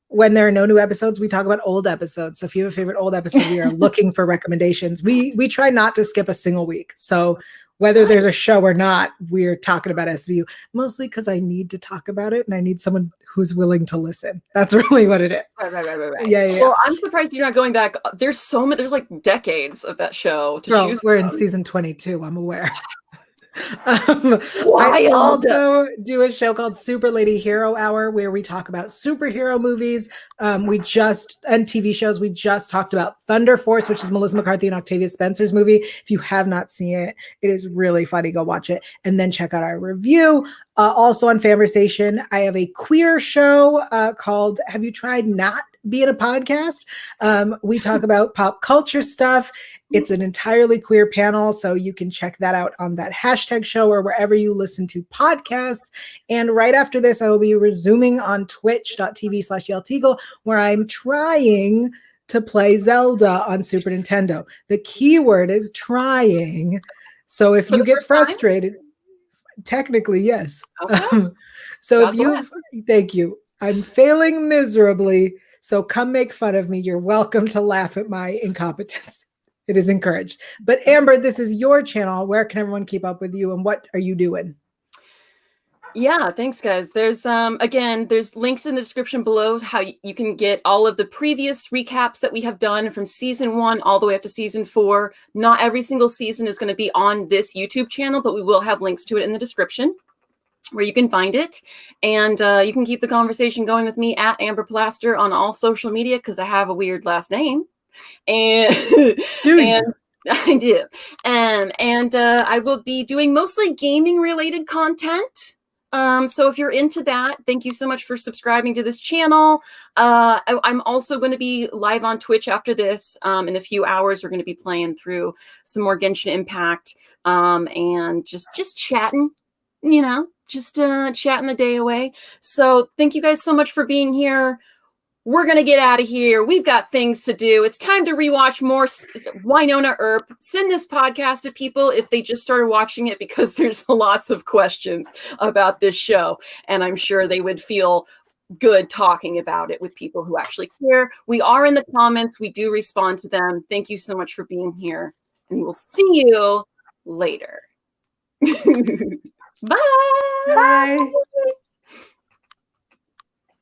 When there are no new episodes, we talk about old episodes. So if you have a favorite old episode, we are looking for recommendations. We try not to skip a single week. So whether there's a show or not, we're talking about SVU, mostly because I need to talk about it and I need someone who's willing to listen. That's really what it is. Right. Yeah. Well, I'm surprised you're not going back. There's so many. There's like decades of that show to choose We're from. in season 22. I'm aware. I also do a show called Super Lady Hero Hour where we talk about superhero movies. And TV shows. We just talked about Thunder Force, which is Melissa McCarthy and Octavia Spencer's movie. If you have not seen it, it is really funny. Go watch it and then check out our review. Also on Fanversation, I have a queer show called Have You Tried Not Being a Podcast? We talk about pop culture stuff. It's an entirely queer panel, so you can check that out on that hashtag show or wherever you listen to podcasts. And right after this, I will be resuming on twitch.tv/Yael Tygiel, where I'm trying to play Zelda on Super Nintendo. The key word is trying. So if you get frustrated, technically, yes. Okay. So God if you, thank you. I'm failing miserably. So come make fun of me. You're welcome to laugh at my incompetence. It is encouraged. But Amber, this is your channel. Where can everyone keep up with you and what are you doing? Yeah, thanks guys. There's again, there's links in the description below how you can get all of the previous recaps that we have done from season 1 all the way up to season 4. Not every single season is going to be on this YouTube channel, but we will have links to it in the description where you can find it. And you can keep the conversation going with me at Amber Plaster on all social media because I have a weird last name. And I do. And I will be doing mostly gaming related content. So if you're into that, thank you so much for subscribing to this channel. I'm also going to be live on Twitch after this. In a few hours, we're going to be playing through some more Genshin Impact and just chatting, just chatting the day away. So thank you guys so much for being here. We're going to get out of here. We've got things to do. It's time to rewatch more Wynonna Earp. Send this podcast to people if they just started watching it because there's lots of questions about this show. And I'm sure they would feel good talking about it with people who actually care. We are in the comments. We do respond to them. Thank you so much for being here. And we'll see you later. Bye. Bye.